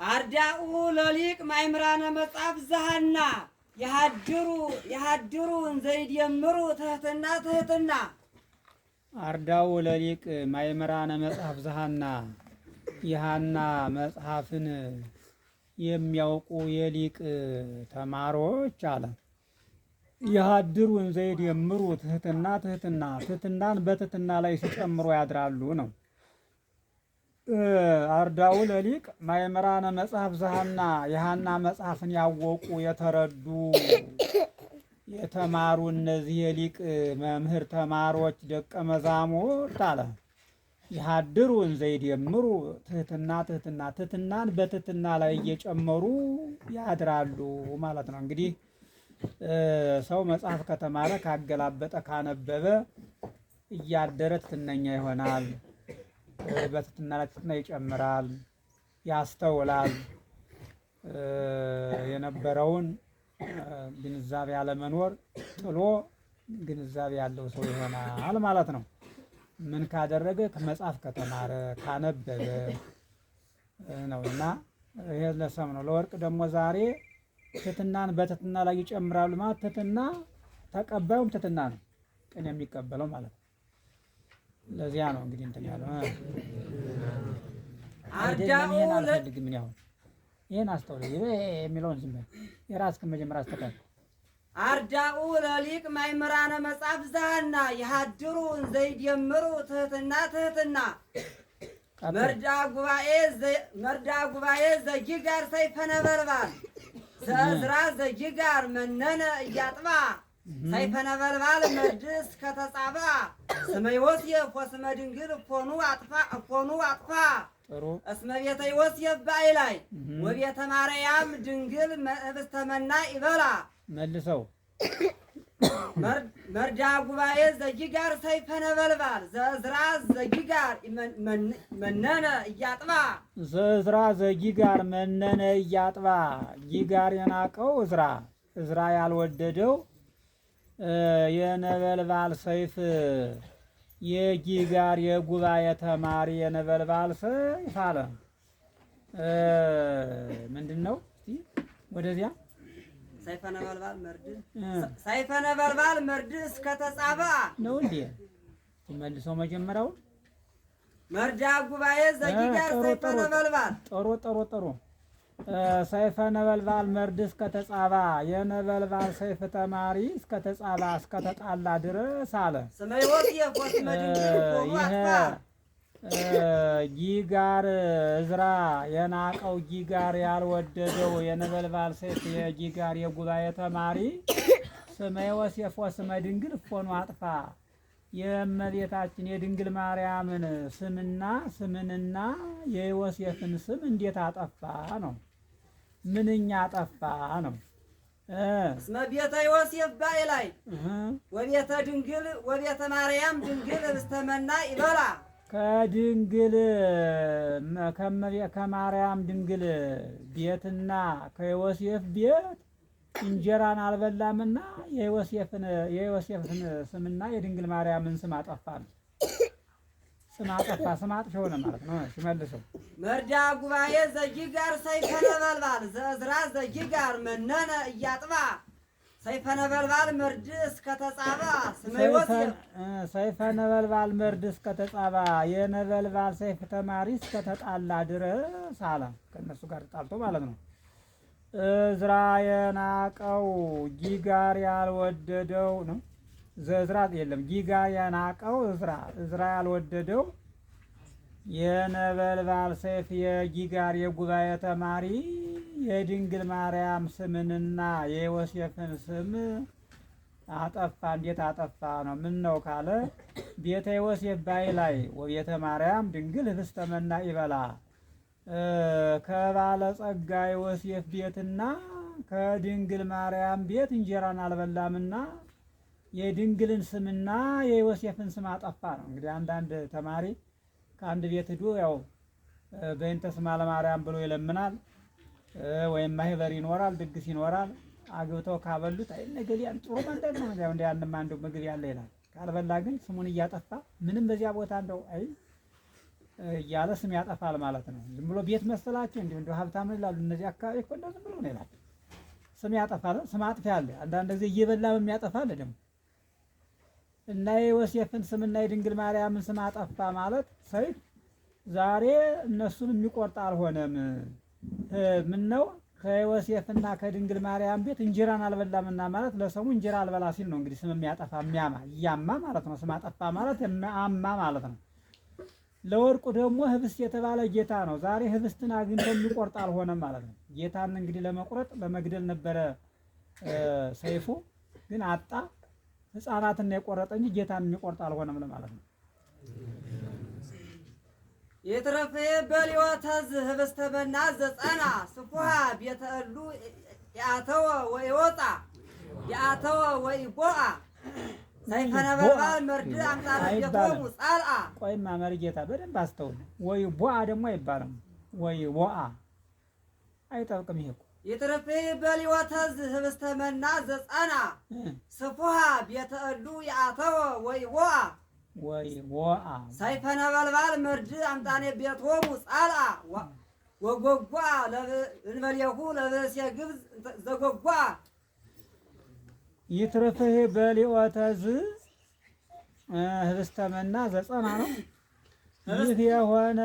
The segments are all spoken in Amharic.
አርዳኡ ለሊቅ ማእምራነ መጽሐፍ ዘሃና የሃድሩ እንዘይደምሩ ትህትና አርዳኡ ለሊቅ ማእምራነ መጽሐፍ ዘሃና የሃና መጽሐፍን የሚያውቁ የሊቅ ተማሪዎች አለ። የሃድሩ እንዘይደምሩ ትህትናን በትህትና ላይ ሲጨምሩ ያድራሉ ነው። አርዳኡ ለሊቅ ማእምራነ መጽሐፍ ዘሃና የሃና መጽሐፍን ያወቁ የተረዱ የተማሩ እነዚህ የሊቅ መምህር ተማሪዎች ደቀ መዛሙርት አለ። የሃድሩ እንዘይደምሩ ትህትናን በትህትና ላይ እየጨመሩ ያድራሉ ማለት ነው። እንግዲህ ሰው መጽሐፍ ከተማረ ካገላበጠ ካነበበ እያደረ ትህትነኛ ይሆናል። በትህትና ላይ ትህትና ይጨምራል፣ ያስተውላል። የነበረውን ግንዛቤ ያለመኖር ጥሎ ግንዛቤ ያለው ሰው ይሆናል ማለት ነው። ምን ካደረገ? ከመጽሐፍ ከተማረ ካነበበ ነውና ይሄ ለሰም ነው። ለወርቅ ደግሞ ዛሬ ትህትናን በትህትና ላይ ይጨምራሉ ማለት ትህትና ተቀባዩም ትህትና ነው፣ ቅን የሚቀበለው ማለት ነው። ለዚያ ነው እንግዲህ እንትን ያለው አርዳኡ አልፈልግም ምን ያው ይሄን አስተውል የሚለውን ዝም በል የራስህን መጀመሪያ አስተካክል። አርዳኡ ለሊቅ ማእምራነ መጽሐፍ ዘሃና የሃድሩ እንዘይደምሩ ትህትና መርዳ ጉባኤ ዘጊጋር ሰይፈ ነበልባል ዘእዝራ ዘጊጋር መነነ እያጥባ ሰይፈ ነበልባል መርድስ ከተጻባ ስመ ዮሴፍ ወስመ ድንግል እፎኑ አጥፋ እስመ ቤተ ዮሴፍ ባይላይ ወቤተ ማርያም ድንግል ህብስተ መና ይበላ መልሰው መርዳ ጉባኤ ዘጊጋር ሰይፈ ነበልባል ዘእዝራ ዘጊጋር መነነ እያጥባ ዘእዝራ ዘጊጋር መነነ እያጥባ ጊጋር የናቀው እዝራ ያልወደደው የነበልባል ሰይፍ የጊጋር የጉባኤ ተማሪ የነበልባል ሰይፍ አለ። ምንድን ነው? ወደዚያ ሰይፈ ነበልባል መርድ እስከተጻባ ነው እንዴ? መልሰው መጀመሪያውን መርዳ ጉባኤ ዘጊጋር ሰይፈ ነበልባል ጥሩ ሰይፈ ነበልባል መርድ እስከተጻባ የነበልባል ሰይፍ ተማሪ እስከተጻባ እስከተጣላ ድረስ አለ። ስመ ዮሴፍ ወስመ ድንግል ጊጋር እዝራ የናቀው ጊጋር ያልወደደው የነበልባል ሰይፍ የጊጋር የጉባኤ ተማሪ ስመ ዮሴፍ ወስመ ድንግል እፎኑ አጥፋ የእመቤታችን የድንግል ማርያምን ስምንና የዮሴፍን ስም እንዴት አጠፋ ነው። ምንኛ አጠፋ ነው። እስመ ቤተ ዮሴፍ ባይላይ ወቤተ ድንግል ወቤተ ማርያም ድንግል ህብስተ መና ይበላ ከድንግል ከማርያም ድንግል ቤትና ከዮሴፍ ቤት እንጀራን አልበላምና የዮሴፍን ስምና የድንግል ማርያምን ስም አጠፋ ነው። ስም አጥፊ ሆነ ማለት ነው። ሲመልሰው መርዳ ጉባኤ ዘጊጋር ሰይፈ ነበልባል ዘእዝራ ዘጊጋር መነነ እያጥባ ሰይፈ ነበልባል መርድ እስከተጻባ ስመ ዮሴፍ ሰይፈ ነበልባል መርድ እስከተጻባ የነበልባል ሰይፍ ተማሪ እስከተጣላ ድረስ አለ። ከእነሱ ጋር ተጣልቶ ማለት ነው። እዝራ የናቀው ጊጋር ያልወደደው ነው። ዘእዝራ የለም ጊጋር የናቀው እዝራ ያልወደደው የነበልባል ሰይፍ የጊጋር የጉባኤ ተማሪ የድንግል ማርያም ስምንና የዮሴፍን ስም አጠፋ። እንዴት አጠፋ ነው? ምን ነው ካለ ቤተ ዮሴፍ ባይላይ ወቤተ ማርያም ድንግል ህብስተ መና ይበላ ከባለጸጋ ዮሴፍ ቤትና ከድንግል ማርያም ቤት እንጀራን አልበላምና የድንግልን ስምና የዮሴፍን ስም አጠፋ ነው። እንግዲህ አንዳንድ ተማሪ ከአንድ ቤት ሄዶ ያው በእንተ ስማ ለማርያም ብሎ ይለምናል፣ ወይም ማህበር ይኖራል፣ ድግስ ይኖራል። አግብተው ካበሉት አይ ነገር ያን ጥሩ መንደር ነው እንዴ ያንማ እንደው ምግብ ያለ ይላል። ካልበላ ግን ስሙን እያጠፋ ምንም በዚያ ቦታ እንደው አይ እያለ ስም ያጠፋል ማለት ነው። ዝም ብሎ ቤት መሰላቸው እንዲሁ ሀብታም ይላሉ። እነዚህ አካባቢ እኮ እንደው ዝም ብሎ ነው ይላል። ስም ያጠፋል። ስም አጥፊ አለ። አንዳንድ ጊዜ እየበላም የሚያጠፋ አለ ደግሞ እና የዮሴፍን ስምና የድንግል ማርያምን ስም አጠፋ ማለት ሰይፍ ዛሬ እነሱን የሚቆርጥ አልሆነም። ምን ነው ከዮሴፍና ከድንግል ማርያም ቤት እንጀራን አልበላምና ማለት ለሰሙ እንጀራ አልበላ ሲል ነው እንግዲህ ስም የሚያጠፋ የሚያማ እያማ ማለት ነው። ስም አጠፋ ማለት አማ ማለት ነው። ለወርቁ ደግሞ ህብስት የተባለ ጌታ ነው። ዛሬ ህብስትን አግኝቶ የሚቆርጥ አልሆነም ማለት ነው። ጌታን እንግዲህ ለመቁረጥ ለመግደል ነበረ ሰይፉ፣ ግን አጣ። ህፃናትን የቆረጠ እንጂ ጌታን የሚቆርጥ አልሆነም ለማለት ነው። የትረፈ በሊወተ ህብስተ መና ዘጸና ስፉሃ ቤተ እሉ ያተወ ወይወጣ ያተወ ወይቦአ ሰይፈ ነበልባል መርድ አምጣነ ቤቶሙ ጻልአ። ቆይማ መርጌታ በደንብ አስተውል። ወይ ቦአ ደግሞ አይባልም። ወይ ቦአ አይጠብቅም። ይሄ እኮ የትረፈ በሊወተ ህብስተ መና ዘጸና ስፉሃ ቤተ እሉ ያተወ ወይቦአ ወይ ቦአ ሰይፈ ነበልባል መርድ አምጣነ ቤቶሙ ጻልአ ወጎጓ እንበሌሁ ለብእሴ ግብፅ ዘጎጓ ይትርፍህ በሊኦተ ህብስተ መና ዘጸና ነው። ይህ የሆነ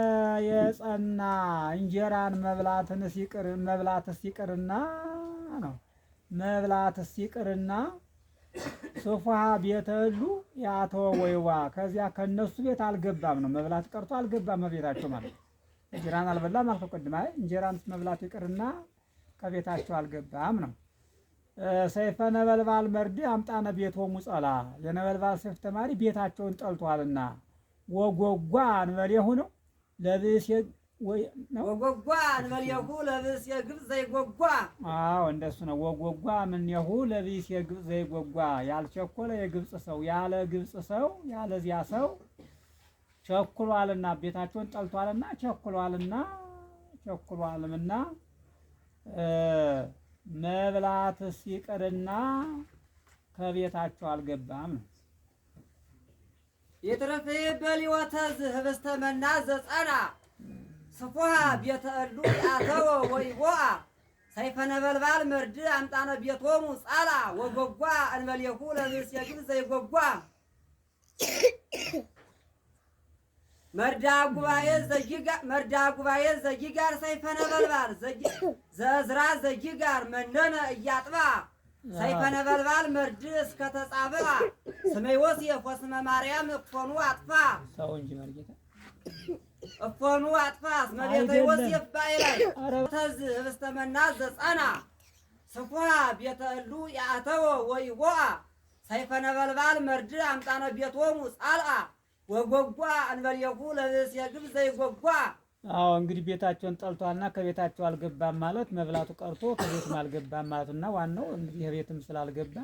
የጸና እንጀራን መብላትስ ይቅርና ነው መብላትስ ይቅርና ሶፋሃ ቤተ እሉ ያተወ ወይዋ ከዚያ ከነሱ ቤት አልገባም ነው። መብላት ቀርቶ አልገባም በቤታቸው ማለት ነው። እንጀራን አልበላም አልከው ቅድም። አይ እንጀራን መብላት ይቅርና ከቤታቸው አልገባም ነው። ሰይፈ ነበልባል መርድ አምጣነ ቤቶሙ ጸላ የነበልባል ሰይፍ ተማሪ ቤታቸውን ጠልቷልና ወጎጓ እንበሌሁ ነው ለብእሴ ወይ ነው ወጎጓ እንበሌሁ ለብእሴ ግብፅ ዘይጎጓ። አዎ እንደሱ ነው። ወጎጓ ምንየሁ ለብእሴ ግብፅ ዘይጎጓ ያልቸኮለ የግብፅ ሰው ያለ ግብፅ ሰው ያለዚያ ሰው ቸኩሏልና ቤታቸውን ጠልቷልና ቸኩሏልምና መብላትስ ይቅርና ከቤታቸው አልገባም ነው። የትረፈ በሊወተ ህብስተ መና ዘጸና ስፉሃ ቤተ እሉ ያተወ ወይቦአ ሰይፈ ነበልባል መርድ አምጣነ ቤቶሙ ጻላ ወጎጓ እንበሌሁ ለብእሴ ግብፅ ዘይጎጓ መርዳ ጉባኤ ዘጊጋር ሰይፈ ነበልባል ዘእዝራ ዘጊጋር መነነ እያጥባ ሰይፈ ነበልባል መርድ እስከ ተጻብአ ስመ ዮሴፍ ወስመ ማርያም እፎኑ አጥፋ ሰው እንጂ መርጌታ እፎኑ አጥፋ እስመ ቤተ ዮሴፍ ባይላይ ተዝ ህብስተ መና ዘጸና ስፉሃ ቤተ እሉ ያተወ ወይቦአ ሰይፈ ነበልባል መርድ አምጣነ ቤቶሙ ጻልአ ወጎጓ እንበሌሁ ለብእሴ ግብፅ ዘይጎጓ። አዎ እንግዲህ ቤታቸውን ጠልቷልና ከቤታቸው አልገባም ማለት መብላቱ ቀርቶ ከቤትም አልገባም ማለቱና ዋናው እንግዲህ ከቤትም ስላልገባ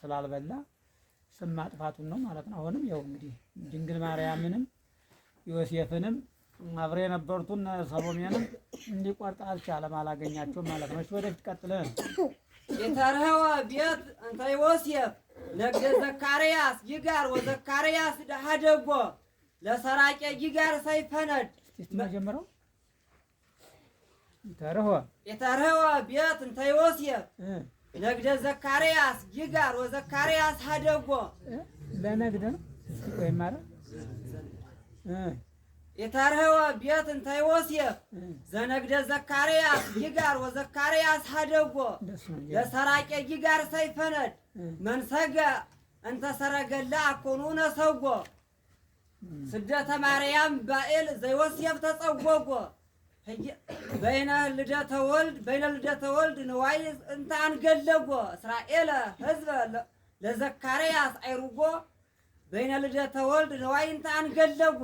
ስላልበላ ስም ማጥፋቱን ነው ማለት ነው። አሁንም ያው እንግዲህ ድንግል ማርያምንም ዮሴፍንም አብረው የነበሩትን ሰሎሜንም እንዲቆርጥ አልቻለም፣ አላገኛቸውም ማለት ነው። እሺ ወደፊት ቀጥለን የተርህወ ቤት እንተ ዮሴፍ ነግደ ዘካርያስ ይጋር ወዘካርያስ ዳሃደጎ ለሰራቄ ይጋር ሰይፈነድ እስቲ መጀመሪያው የተርህወ ቤት እንተ ዮሴፍ ነግደ ዘካርያስ ይጋር ወዘካርያስ ሀደጎ ለነግደ ነው ወይ ማለት የተርህወ ቤት እንተ ዮሴፍ ዘነግደ ዘካርያስ ይጋር ወዘካርያስ ሀደጎ ለሰራቄ ይጋር ሰይፈነድ መንሰገ እንተ ሰረገላ አኮኑ ነሰጎ ስደተ ማርያም ባኤል ዘዮሴፍ ተጸወጎ በይነ ልደተ ወልድ ንዋይ እንተ አንገለጎ እስራኤል ህዝበ ለዘካርያስ አይሩጎ በይነ ልደተ ወልድ ንዋይ እንተ አንገለጎ።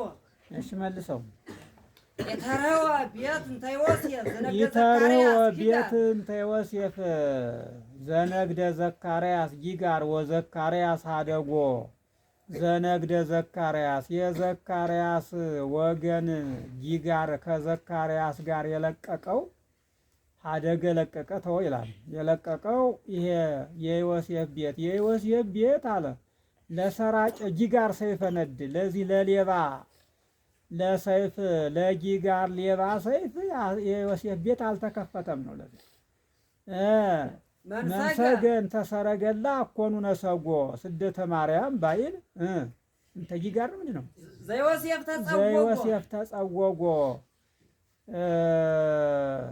እሺ መልሰው የተርህወ ቤት እንተ ዮሴፍ ዘነግደ ዘካርያስ ይጋር ወዘካርያስ ሀደጎ ዘነግደ ዘካርያስ የዘካርያስ ወገን ይጋር ከዘካርያስ ጋር የለቀቀው ሀደገ ለቀቀ ተው ይላል። የለቀቀው ይሄ የዮሴፍ ቤት አለ ለሰራጭ ይጋር ሰይፈነድ ለዚህ ለሰይፍ ለጊጋር ሌባ ሰይፍ የዮሴፍ ቤት አልተከፈተም ነው። ለዚህ መንሰገን ተሰረገላ እኮኑ ነሰጎ ስደተ ማርያም ባይል እንተ ጊጋር ምንድን ነው? ዘዮሴፍ ተጸወጎ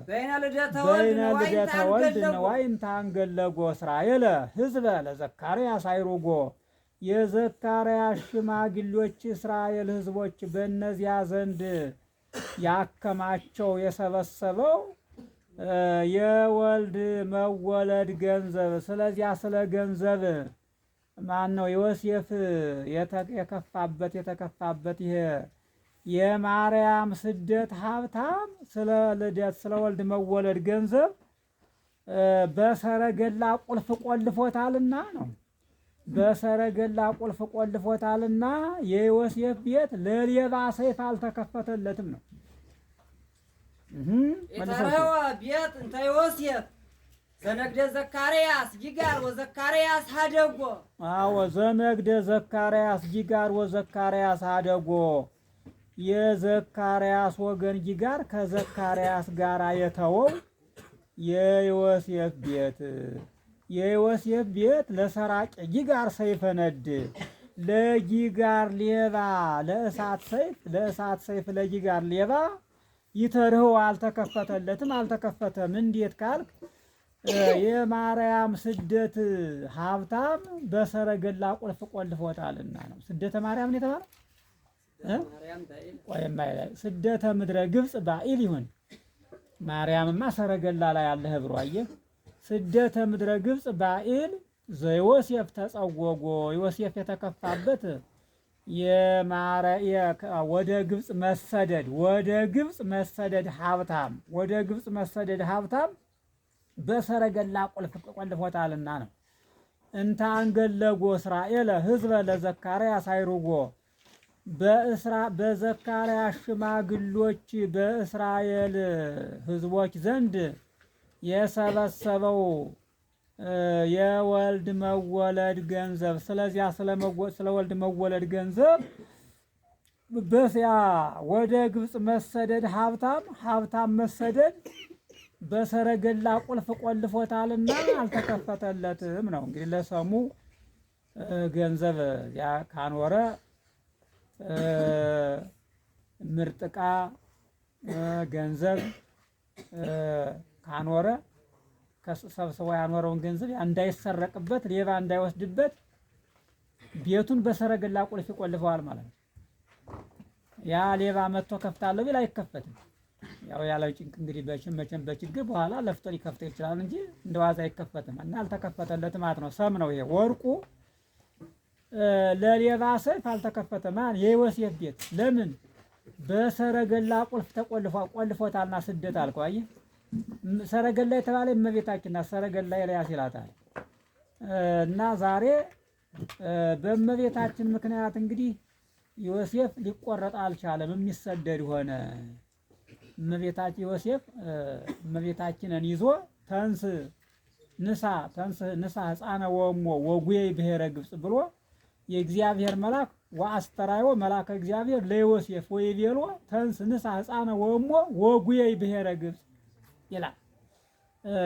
በይነ ልደተ ወልድ ነዋይን ታንገለጎ እስራኤል ሕዝበ ለዘካርያስ አይሩጎ የዘካርያስ ሽማግሌዎች እስራኤል ሕዝቦች በእነዚያ ዘንድ ያከማቸው የሰበሰበው የወልድ መወለድ ገንዘብ። ስለዚያ ስለ ገንዘብ ማን ነው ዮሴፍ የተከፋበት ይሄ የማርያም ስደት ሀብታም ስለ ልደት ስለ ወልድ መወለድ ገንዘብ በሰረገላ ቁልፍ ቆልፎታልና ነው። በሰረገላ ቁልፍ ቆልፎታልና የዮሴፍ ቤት ለሌባ ሰይፍ አልተከፈተለትም ነው። ኢተረወ ቤት እንተ ዮሴፍ ዘነግደ ዘካርያስ ጊጋር ወዘካርያስ ሀደጎ። አዎ ዘነግደ ዘካርያስ ጊጋር ወዘካርያስ ሀደጎ። የዘካርያስ ወገን ጊጋር ከዘካርያስ ጋር የተወው የዮሴፍ ቤት የዮሴፍ ቤት ለሰራቂ ጊጋር ሰይፈ ነድ ለጊጋር ሌባ ለእሳት ሰይፍ ለጊጋር ሌባ ይተርህው አልተከፈተለትም አልተከፈተም። እንዴት ካልክ የማርያም ስደት ሀብታም በሰረገላ ቁልፍ ቆልፎታልና ነው። ስደተ ማርያም የተባለው ስደተ ምድረ ግብፅ ባኢል ይሁን። ማርያምማ ሰረገላ ላይ ያለ ህብሮ አየህ። ስደተ ምድረ ግብፅ ባኢል ዘዮሴፍ ተጸወጎ ዮሴፍ የተከፋበት ወደ ግብፅ መሰደድ ሀብታም በሰረገላ ቁልፍ ቆልፎታልና ነው። እንተ አንገለጎ እስራኤል ሕዝበ ለዘካርያስ አይሩጎ በዘካርያስ ሽማግሎች በእስራኤል ሕዝቦች ዘንድ የሰበሰበው የወልድ መወለድ ገንዘብ። ስለዚያ ስለ ወልድ መወለድ ገንዘብ በዚያ ወደ ግብፅ መሰደድ ሀብታም መሰደድ በሰረገላ ቁልፍ ቆልፎታልና አልተከፈተለትም ነው። እንግዲህ ለሰሙ ገንዘብ ያ ካኖረ ምርጥቃ ገንዘብ ካኖረ ከሰብስቦ ያኖረውን ገንዘብ እንዳይሰረቅበት ሌባ እንዳይወስድበት ቤቱን በሰረገላ ቁልፍ ይቆልፈዋል ማለት ነው። ያ ሌባ መጥቶ ከፍታለሁ ቢል አይከፈትም። ያው ያለው ጭንቅ እንግዲህ መቼም በችግር በኋላ ለፍቶ ሊከፍተው ይችላል እንጂ እንደዋዛ አይከፈትም እና አልተከፈተለትም ማለት ነው። ሰም ነው ይሄ ወርቁ ለሌባ ሰይፍ አልተከፈተም። የዮሴፍ ቤት ለምን በሰረገላ ቁልፍ ቆልፎታልና ስደት አልከው። አየህ ሰረገላ የተባለ እመቤታችን ናት። ሰረገላ ኤልያስ ይላታል እና ዛሬ በእመቤታችን ምክንያት እንግዲህ ዮሴፍ ሊቆረጥ አልቻለም፣ የሚሰደድ ሆነ። ዮሴፍ እመቤታችንን ይዞ ተንስ ንሳ ሕፃነ ወሞ ወጉዬ ብሔረ ግብፅ ብሎ የእግዚአብሔር መልአክ ወአስተራዮ መልአከ እግዚአብሔር ለዮሴፍ ወይቤሎ ተንስ ንሳ ሕፃነ ወሞ ወጉዬ ብሔረ ግብፅ ይላል።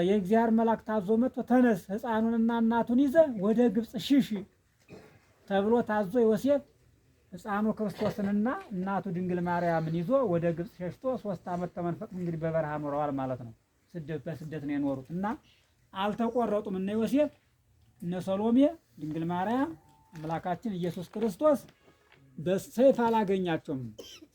የእግዚአብሔር መልአክ ታዞ መጥቶ ተነስ ሕፃኑንና እናቱን ይዘ ወደ ግብፅ ሽሽ ተብሎ ታዞ ዮሴፍ ሕፃኑ ክርስቶስንና እናቱ ድንግል ማርያምን ይዞ ወደ ግብፅ ሸሽቶ 3 ዓመት ተመንፈቅ እንግዲህ በበረሃ ኖረዋል ማለት ነው። በስደት ነው የኖሩት እና አልተቆረጡም። እነ ዮሴፍ እነ ሰሎሜ ድንግል ማርያም አምላካችን ኢየሱስ ክርስቶስ በሰይፍ አላገኛቸውም።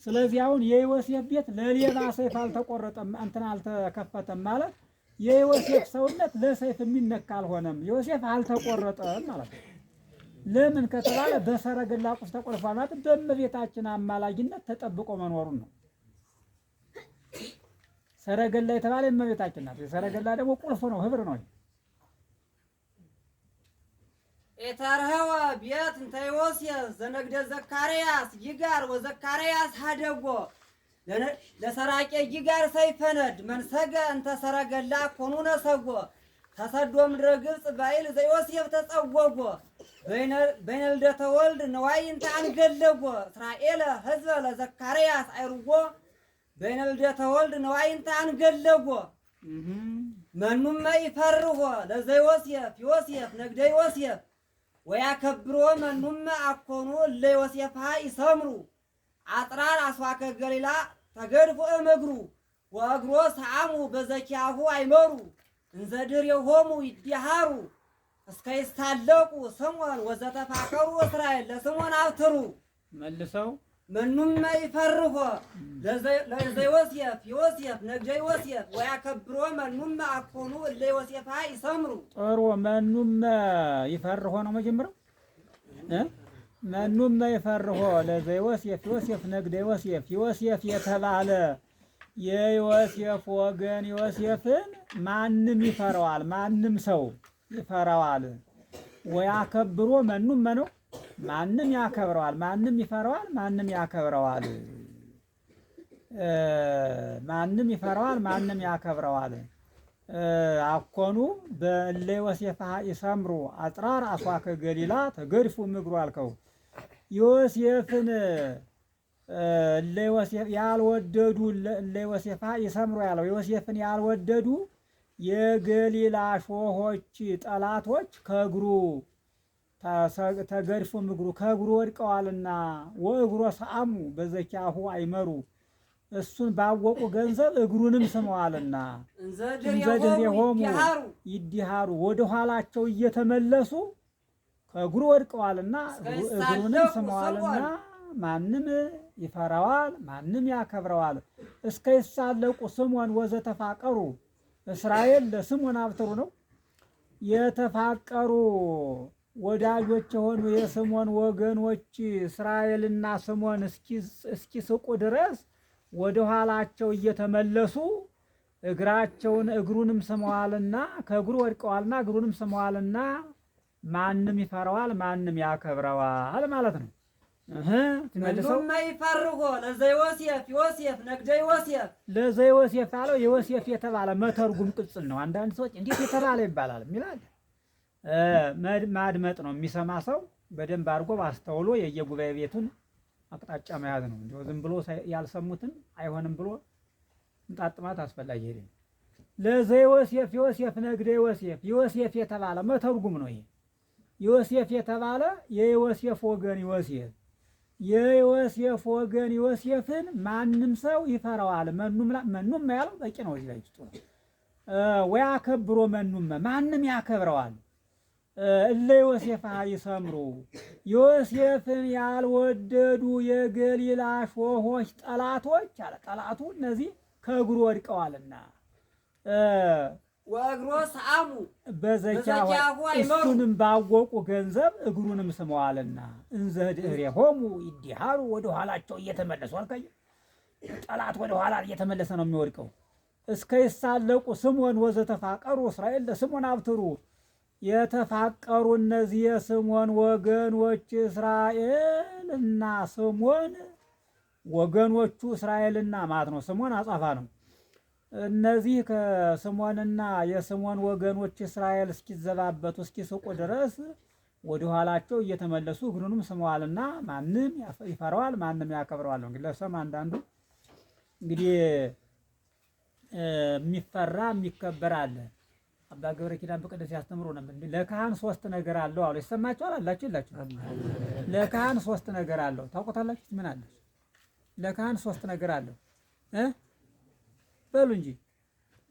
ስለዚህ አሁን የዮሴፍ ቤት ለሌባ ሰይፍ አልተቆረጠም እንትን አልተከፈተም ማለት የዮሴፍ ሰውነት ለሰይፍ የሚነካ አልሆነም። ዮሴፍ አልተቆረጠም ማለት ነው። ለምን ከተባለ በሰረገላ ቁልፍ ተቆልፏል ማለት በእመቤታችን አማላጅነት ተጠብቆ መኖሩን ነው። ሰረገላ የተባለ እመቤታችን ናት። ሰረገላ ደግሞ ቁልፍ ነው፣ ህብር ነው። ኢተርህወ ቤት እንተ ዮሴፍ ዘነግደ ዘካርያስ ጊጋር ወዘካርያስ ሀደጎ ለሰራቄ ጊጋር ሰይፈ ነድ መንሰገ እንተ ሰረገላ ኮኑ ነሰጎ ተሰዶ ምድረ ግብፅ ባይል ዘዮሴፍ ተጸወጎ በይነ ልደተ ወልድ ነዋይንተ አንገለጎ እስራኤል ህዝበ ለዘካርያስ አይርጎ በይነ ልደተ ወልድ ነዋይንተ አንገለጎ መኑመ ይፈርሆ ለዘዮሴፍ ዮሴፍ ነግደ ዮሴፍ ወያከብሮ መኑመ አኮኑ እለ ዮሴፍሃ ይሰምሩ አጥራር አስዋከ ገሊላ ተገድፎ እምግሩ ወእግሮ ሰአሙ በዘኪያሁ አይመሩ እንዘ ድሬሆሙ ይዲሃሩ እስከ ይስታለቁ ስምዖን ወዘተፋቀሩ እስራኤል ለስምዖን አብትሩ መልሰው መኑመ ይፈርሆ ለዘዮሴፍ ዮሴፍ ነግደ ዮሴፍ ወያከብሮ መኑመ አኮኑ እለ ዮሴፍሃ ይሰምሩ። ጥሩ መኑመ ይፈርሆ ነው መጀመሪያው። መኑመ ይፈርሆ ለዘዮሴፍ ዮሴፍ ነግደ ዮሴፍ ዮሴፍ የተባለ የዮሴፍ ወገን ዮሴፍን ማንም ይፈራዋል፣ ማንም ሰው ይፈራዋል። ወያከብሮ መኑመ ነው ማንም ያከብረዋል፣ ማንም ይፈራዋል፣ ማንም ያከብረዋል። ማንም ይፈራዋል፣ ማንም ያከብረዋል። አኮኑ በእለ ዮሴፍሃ ይሰምሩ አጥራር አስዋከ ገሊላ ተገድፉ እምግሩ አልከው። ዮሴፍን እለ ዮሴፍ ያልወደዱ እለ ዮሴፍሃ ይሰምሩ ያለው ዮሴፍን ያልወደዱ የገሊላ ሾሆች ጠላቶች ከእግሩ ተገድፎ እምግሩ ከእግሩ ወድቀዋልና ወእግሮ ሰአሙ በዘኪያሁ አይመሩ እሱን ባወቁ ገንዘብ እግሩንም ስመዋልና እንዘ ድሬሆሙ ይዲሃሩ ወደ ኋላቸው እየተመለሱ ከእግሩ ወድቀዋልና እግሩንም ስመዋልና ማንም ይፈራዋል፣ ማንም ያከብረዋል። እስከ ይሳለቁ ስምዖን ወዘተፋቀሩ እስራኤል ለስምዖን አብትሩ ነው። የተፋቀሩ ወዳጆች የሆኑ የስምዖን ወገኖች እስራኤልና ስምዖን እስኪስቁ ድረስ ወደ ኋላቸው እየተመለሱ እግሩንም ስመዋልና ከእግሩ ወድቀዋልና እግሩንም ስመዋልና ማንም ይፈራዋል፣ ማንም ያከብረዋል ማለት ነው። መኑመ ይፈርሆ ለዘዮሴፍ ዮሴፍ ነግደ ዮሴፍ ለዘዮሴፍ አለው ዮሴፍ የተባለ መተርጉም ቅጽል ነው። አንዳንድ ሰዎች እንዴት የተባለ ይባላል የሚላል ማድመጥ ነው። የሚሰማ ሰው በደንብ አድርጎ ባስተውሎ የየጉባኤ ቤቱን አቅጣጫ መያዝ ነው። እንደው ዝም ብሎ ያልሰሙትን አይሆንም ብሎ እንጣጥማት አስፈላጊ አይደለም። ለዘዮሴፍ ዮሴፍ ነግደ ዮሴፍ ዮሴፍ የተባለ መተርጉም ነው። ይሄ ዮሴፍ የተባለ የዮሴፍ ወገን ዮሴፍ የዮሴፍ ወገን ዮሴፍን ማንም ሰው ይፈራዋል። መኑመ ያለው በቂ ነው። እዚህ ላይ ጥሩ ወያከብሮ መኑመ ማንም ያከብረዋል። እለ ዮሴፍሃ ይሰምሩ ዮሴፍን ያልወደዱ የገሊላ ሾሆች ጠላቶች አለ። ጠላቱ እነዚህ ከእግሩ ወድቀዋልና ወእግሮ ሰአሙ በዘኪያሁ እሱንም ባወቁ ገንዘብ እግሩንም ስመዋልና እንዘ ድሬሆሙ ይዲሃሩ ወደ ኋላቸው እየተመለሱ አልካየ ጠላት ወደ ኋላ እየተመለሰ ነው የሚወድቀው። እስከ ይሳለቁ ስምዖን ወዘተፋቀሩ እስራኤል ለስምዖን አብትሩ የተፋቀሩ እነዚህ የስምዖን ወገኖች እስራኤልና ስምዖን ወገኖቹ እስራኤልና ማለት ነው። ስምዖን አጻፋ ነው። እነዚህ ከስምዖንና የስምዖን ወገኖች እስራኤል እስኪዘባበቱ እስኪስቁ ድረስ ወደ ኋላቸው እየተመለሱ እግሩንም ስመዋልና ማንም ይፈራዋል፣ ማንም ያከብረዋል። እንግዲህ ለሰም አንዳንዱ እንግዲህ የሚፈራ የሚከበር አለ። አባ ገብረ ኪዳን በቅደስ ያስተምሩ ነበር። ለካህን 3 ነገር አለው አሉ። ይሰማችኋል አላችሁ ይላችሁ። ለካህን 3 ነገር አለው። ታውቁታላችሁ? ምን አለ? ለካህን 3 ነገር አለው በሉ እንጂ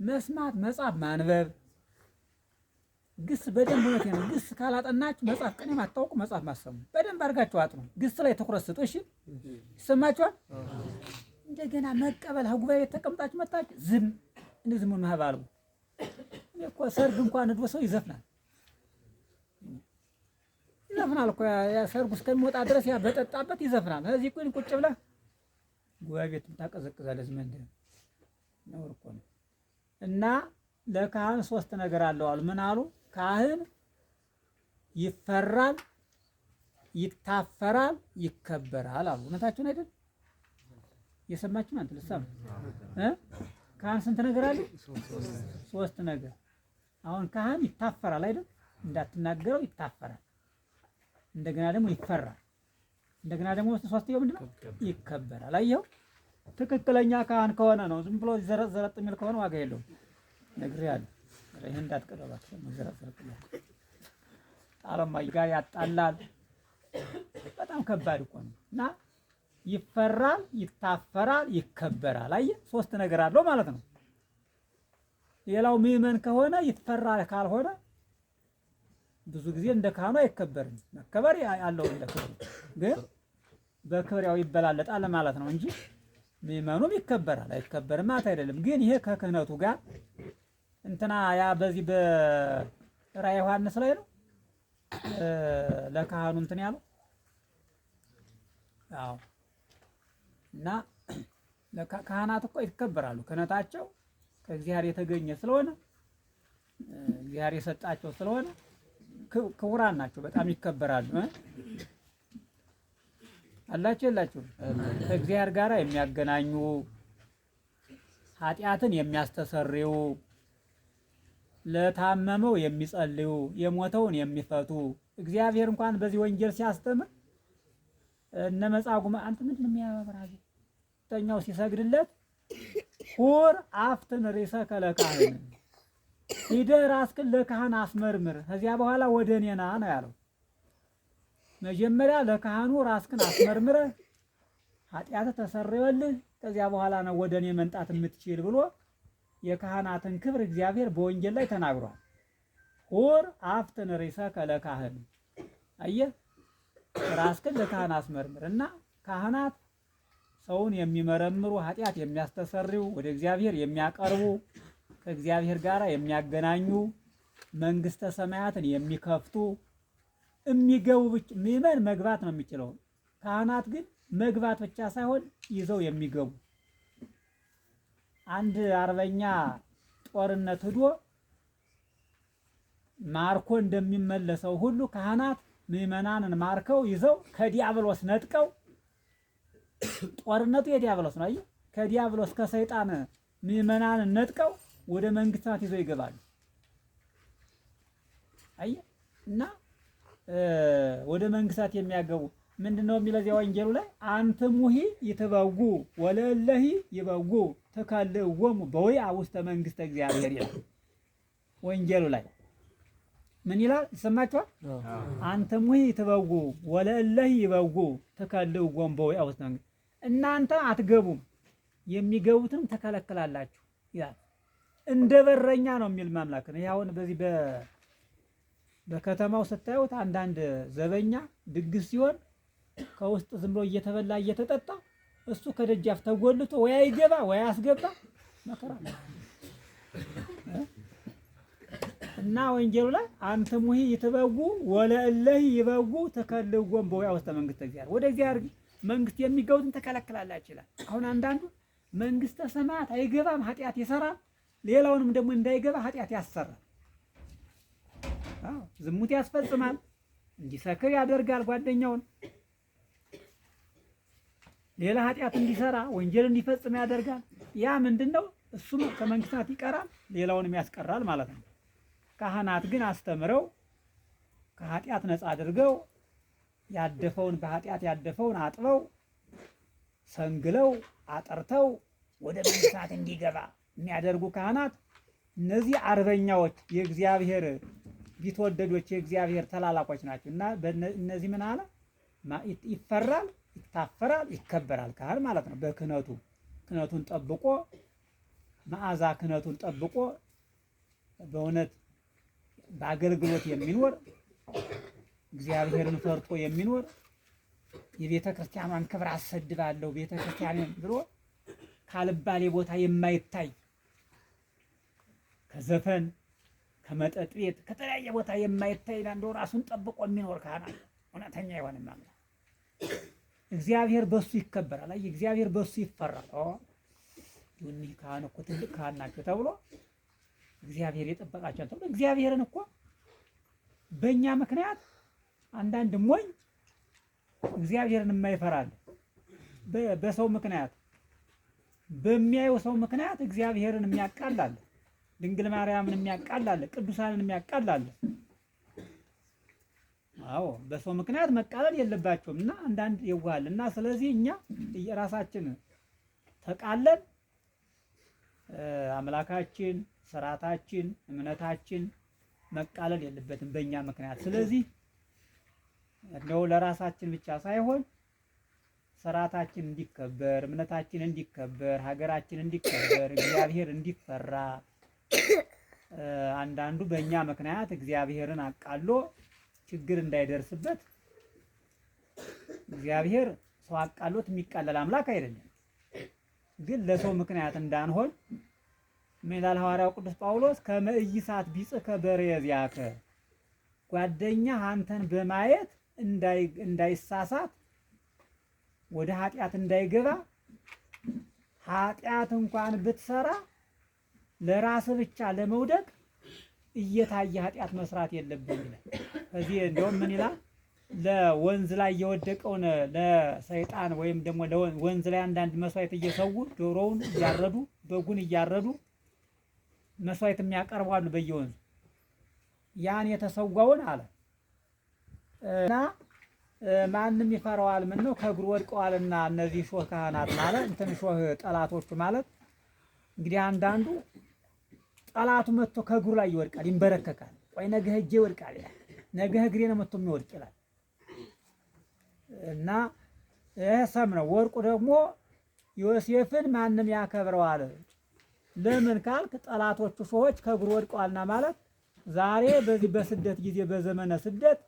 መስማት፣ መጻፍ፣ ማንበብ፣ ግስ በደንብ እውነቴ ነው። ግስ ካላጠናችሁ መጻፍ ቀኔ ማታውቁ መጻፍ ማሰሙ በደንብ አድርጋችሁ አጥኑ። ግስ ላይ ትኩረት ስጡ። እሺ ይሰማችኋል? እንደገና መቀበል ጉባኤ ተቀምጣችሁ መጣችሁ ዝም እንደዚህ ምን ማባሉ እኮ ሰርግ እንኳን ህዶ ሰው ይዘፍናል እኮ ያ ሰርጉ እስከሚወጣ ድረስ ያ በጠጣበት ይዘፍናል። እዚህ ቁጭ ብለህ ጉባኤ ቤት ታቀዘቅዛለህ። ዝም ነው እኮ ነው። እና ለካህን 3 ነገር አለው አሉ። ምን አሉ? ካህን ይፈራል፣ ይታፈራል፣ ይከበራል አሉ። እውነታችሁን አይደል? የሰማችሁ አንተ ልሳም ካህን ስንት ነገር አለ? 3 ነገር። አሁን ካህን ይታፈራል አይደል? እንዳትናገረው ይታፈራል። እንደገና ደግሞ ይፈራል። እንደገና ደግሞ ሶስተኛው ምንድነው? ይከበራል። አየኸው? ትክክለኛ ካህን ከሆነ ነው። ዝም ብሎ ዘረጥ የሚል ከሆነ ዋጋ የለውም። ነግሬሃለሁ። ይሄን እንዳትቀረባት ዘረጥ ጣለማይ ጋር ያጣላል። በጣም ከባድ እኮ ነው። እና ይፈራል፣ ይታፈራል፣ ይከበራል። አየህ? ሶስት ነገር አለው ማለት ነው። ሌላው ምዕመን ከሆነ ይፈራል፣ ካልሆነ ብዙ ጊዜ እንደ ካህኑ አይከበርም። መከበር ያለው እንደ ክብሩ ግን በክብር ያው ይበላለጣል ማለት ነው እንጂ ምዕመኑም ይከበራል አይከበርም ማለት አይደለም። ግን ይሄ ከክህነቱ ጋር እንትና ያ በዚህ በራዕየ ዮሐንስ ላይ ነው ለካህኑ እንትን ያለው አዎ። እና ካህናት እኮ ይከበራሉ። ክህነታቸው ከእግዚአብሔር የተገኘ ስለሆነ እግዚአብሔር የሰጣቸው ስለሆነ ክቡራን ናቸው። በጣም ይከበራሉ። አላቸው የላቸውም? ከእግዚአብሔር ጋር የሚያገናኙ ኃጢአትን የሚያስተሰርዩ ለታመመው የሚጸልዩ የሞተውን የሚፈቱ እግዚአብሔር እንኳን በዚህ ወንጌል ሲያስተምር እነ መጻጉዕ አንተ ምንድን ነው የሚያበራው? ተኛው ሲሰግድለት ሁር አፍትን ርእሰከ ለካህን ሂደህ ራስህን ለካህን አስመርምር፣ ከዚያ በኋላ ወደ እኔ ና ነው ያለው። መጀመሪያ ለካህኑ ራስህን አስመርምረህ ኃጢአትህ ተሰርዮልህ ከዚያ በኋላ ነው ወደ እኔ መምጣት የምትችል ብሎ የካህናትን ክብር እግዚአብሔር በወንጌል ላይ ተናግሯል። ሁር አፍትን ርእሰከ ለካህን አየህ፣ ራስህን ለካህን አስመርምር። እና ካህናት ሰውን የሚመረምሩ ኃጢአት የሚያስተሰርዩ ወደ እግዚአብሔር የሚያቀርቡ ከእግዚአብሔር ጋር የሚያገናኙ መንግስተ ሰማያትን የሚከፍቱ የሚገቡ ብቻ ምዕመን መግባት ነው የሚችለው። ካህናት ግን መግባት ብቻ ሳይሆን ይዘው የሚገቡ አንድ አርበኛ ጦርነት ሄዶ ማርኮ እንደሚመለሰው ሁሉ ካህናት ምዕመናንን ማርከው ይዘው ከዲያብሎስ ነጥቀው ጦርነቱ የዲያብሎስ ነው። አየህ፣ ከዲያብሎስ ከሰይጣን ምዕመናንን ነጥቀው ወደ መንግስታት ይዘው ይገባሉ። አየህ፣ እና ወደ መንግስታት የሚያገቡ ምንድነው የሚለው እዚያ ወንጌሉ ላይ አንትሙሂ ይትበጉ ወለለሂ ይበጉ ተካልእዎሙ በወይአ ውስተ መንግስተ እግዚአብሔር ይላል ወንጌሉ ላይ። ምን ይላል ይሰማችኋል? አንትሙሂ ይትበጉ ወለለሂ ይበጉ ተካልእዎሙ በወይአ ውስተ መንግስተ፣ እናንተ አትገቡም የሚገቡትም ተከለክላላችሁ ይላል። እንደ በረኛ ነው የሚል ማምላክ ነው። ይሄ አሁን በዚህ በከተማው ስታዩት አንዳንድ ዘበኛ ድግስ ሲሆን ከውስጥ ዝም ብሎ እየተበላ እየተጠጣ እሱ ከደጃፍ ተጎልቶ ወይ አይገባ ወይ አስገባ መከራ ነው። እና ወንጌሉ ላይ አንትሙሂ ይትበጉ ወለእለሂ ይበጉ ተከልእዎሙ በወይአ ውስተ መንግስተ እግዚአብሔር፣ ወደ እግዚአብሔር መንግስት የሚገቡትን ተከለክላላችሁ ይላል። አሁን አንዳንዱ መንግስተ ሰማያት አይገባም ኃጢአት ይሰራል፣ ሌላውንም ደግሞ እንዳይገባ ኃጢአት ያሰራል። ዝሙት ያስፈጽማል፣ እንዲሰክር ያደርጋል ጓደኛውን፣ ሌላ ኃጢአት እንዲሰራ ወንጀል እንዲፈጽም ያደርጋል። ያ ምንድነው? እሱም ከመንግስታት ይቀራል፣ ሌላውንም ያስቀራል ማለት ነው። ካህናት ግን አስተምረው ከኃጢአት ነፃ አድርገው ያደፈውን በኃጢአት ያደፈውን አጥበው ሰንግለው አጠርተው ወደ መንግስታት እንዲገባ የሚያደርጉ ካህናት እነዚህ አርበኛዎች የእግዚአብሔር ቢትወደዶች የእግዚአብሔር ተላላቆች ናቸው። እና እነዚህ ምን አለ ይፈራል፣ ይታፈራል፣ ይከበራል ካህን ማለት ነው። በክህነቱ ክህነቱን ጠብቆ መዓዛ ክህነቱን ጠብቆ በእውነት በአገልግሎት የሚኖር እግዚአብሔርን ፈርቶ የሚኖር የቤተ ክርስቲያኗን ክብር አሰድባለሁ ቤተ ክርስቲያንን ብሎ ካልባሌ ቦታ የማይታይ ከዘፈን ከመጠጥ ቤት ከተለያየ ቦታ የማይታይ እንደው ራሱን ጠብቆ የሚኖር ካህን እውነተኛ የሆነ ማለት እግዚአብሔር በሱ ይከበራል። አይ እግዚአብሔር በሱ ይፈራል። እኒህ ካህን እኮ ትልቅ ካህን ናቸው ተብሎ እግዚአብሔር የጠበቃቸው ተብሎ እግዚአብሔርን እኮ በእኛ ምክንያት አንዳንድ ሞኝ እግዚአብሔርን የማይፈራል በሰው ምክንያት በሚያየው ሰው ምክንያት እግዚአብሔርን የሚያቃላል፣ ድንግል ማርያምን የሚያቃላል፣ ቅዱሳንን የሚያቃላል። አዎ በሰው ምክንያት መቃለል የለባቸውም እና አንዳንድ ይዋል እና ስለዚህ እኛ የራሳችን ተቃለን አምላካችን ስርዓታችን እምነታችን መቃለል የለበትም በእኛ ምክንያት። ስለዚህ እንደው ለራሳችን ብቻ ሳይሆን ስርዓታችን እንዲከበር፣ እምነታችን እንዲከበር፣ ሀገራችን እንዲከበር፣ እግዚአብሔር እንዲፈራ አንዳንዱ በእኛ ምክንያት እግዚአብሔርን አቃሎ ችግር እንዳይደርስበት እግዚአብሔር ሰው አቃሎት የሚቃለል አምላክ አይደለም። ግን ለሰው ምክንያት እንዳንሆን ምን ይላል ሐዋርያው ቅዱስ ጳውሎስ? ከመእይሳት ቢጽከ በርየዚያከ ጓደኛ አንተን በማየት እንዳይሳሳት ወደ ኃጢአት እንዳይገባ ኃጢአት እንኳን ብትሰራ ለራስ ብቻ ለመውደቅ እየታየ ኃጢአት መስራት የለብህም ይላል። ከዚህ እንደውም ምን ይላል? ለወንዝ ላይ የወደቀውን ለሰይጣን ወይም ደግሞ ለወንዝ ላይ አንዳንድ መስዋዕት እየሰዉ ዶሮውን እያረዱ በጉን እያረዱ መስዋዕት የሚያቀርባሉ በየወንዙ ያን የተሰዋውን አለ እና ማንም ይፈራዋል። ምን ነው ከእግሩ ወድቀዋልና እነዚህ ሾህ ካህናት ማለት እንትን ሾህ ጠላቶቹ ማለት እንግዲህ አንዳንዱ ጠላቱ መጥቶ ከእግሩ ላይ ይወድቃል፣ ይንበረከካል። ቆይ ነገ ሄጄ ይወድቃል ይላል። ነገ እግሬ ነው መጥቶ የሚወድቅ ይላል እና ይሄ ሰም ነው። ወርቁ ደግሞ ዮሴፍን ማንም ያከብረዋል። ለምን ካልክ ጠላቶቹ ሾሆች ከእግሩ ወድቀዋልና ማለት ዛሬ በዚህ በስደት ጊዜ በዘመነ ስደት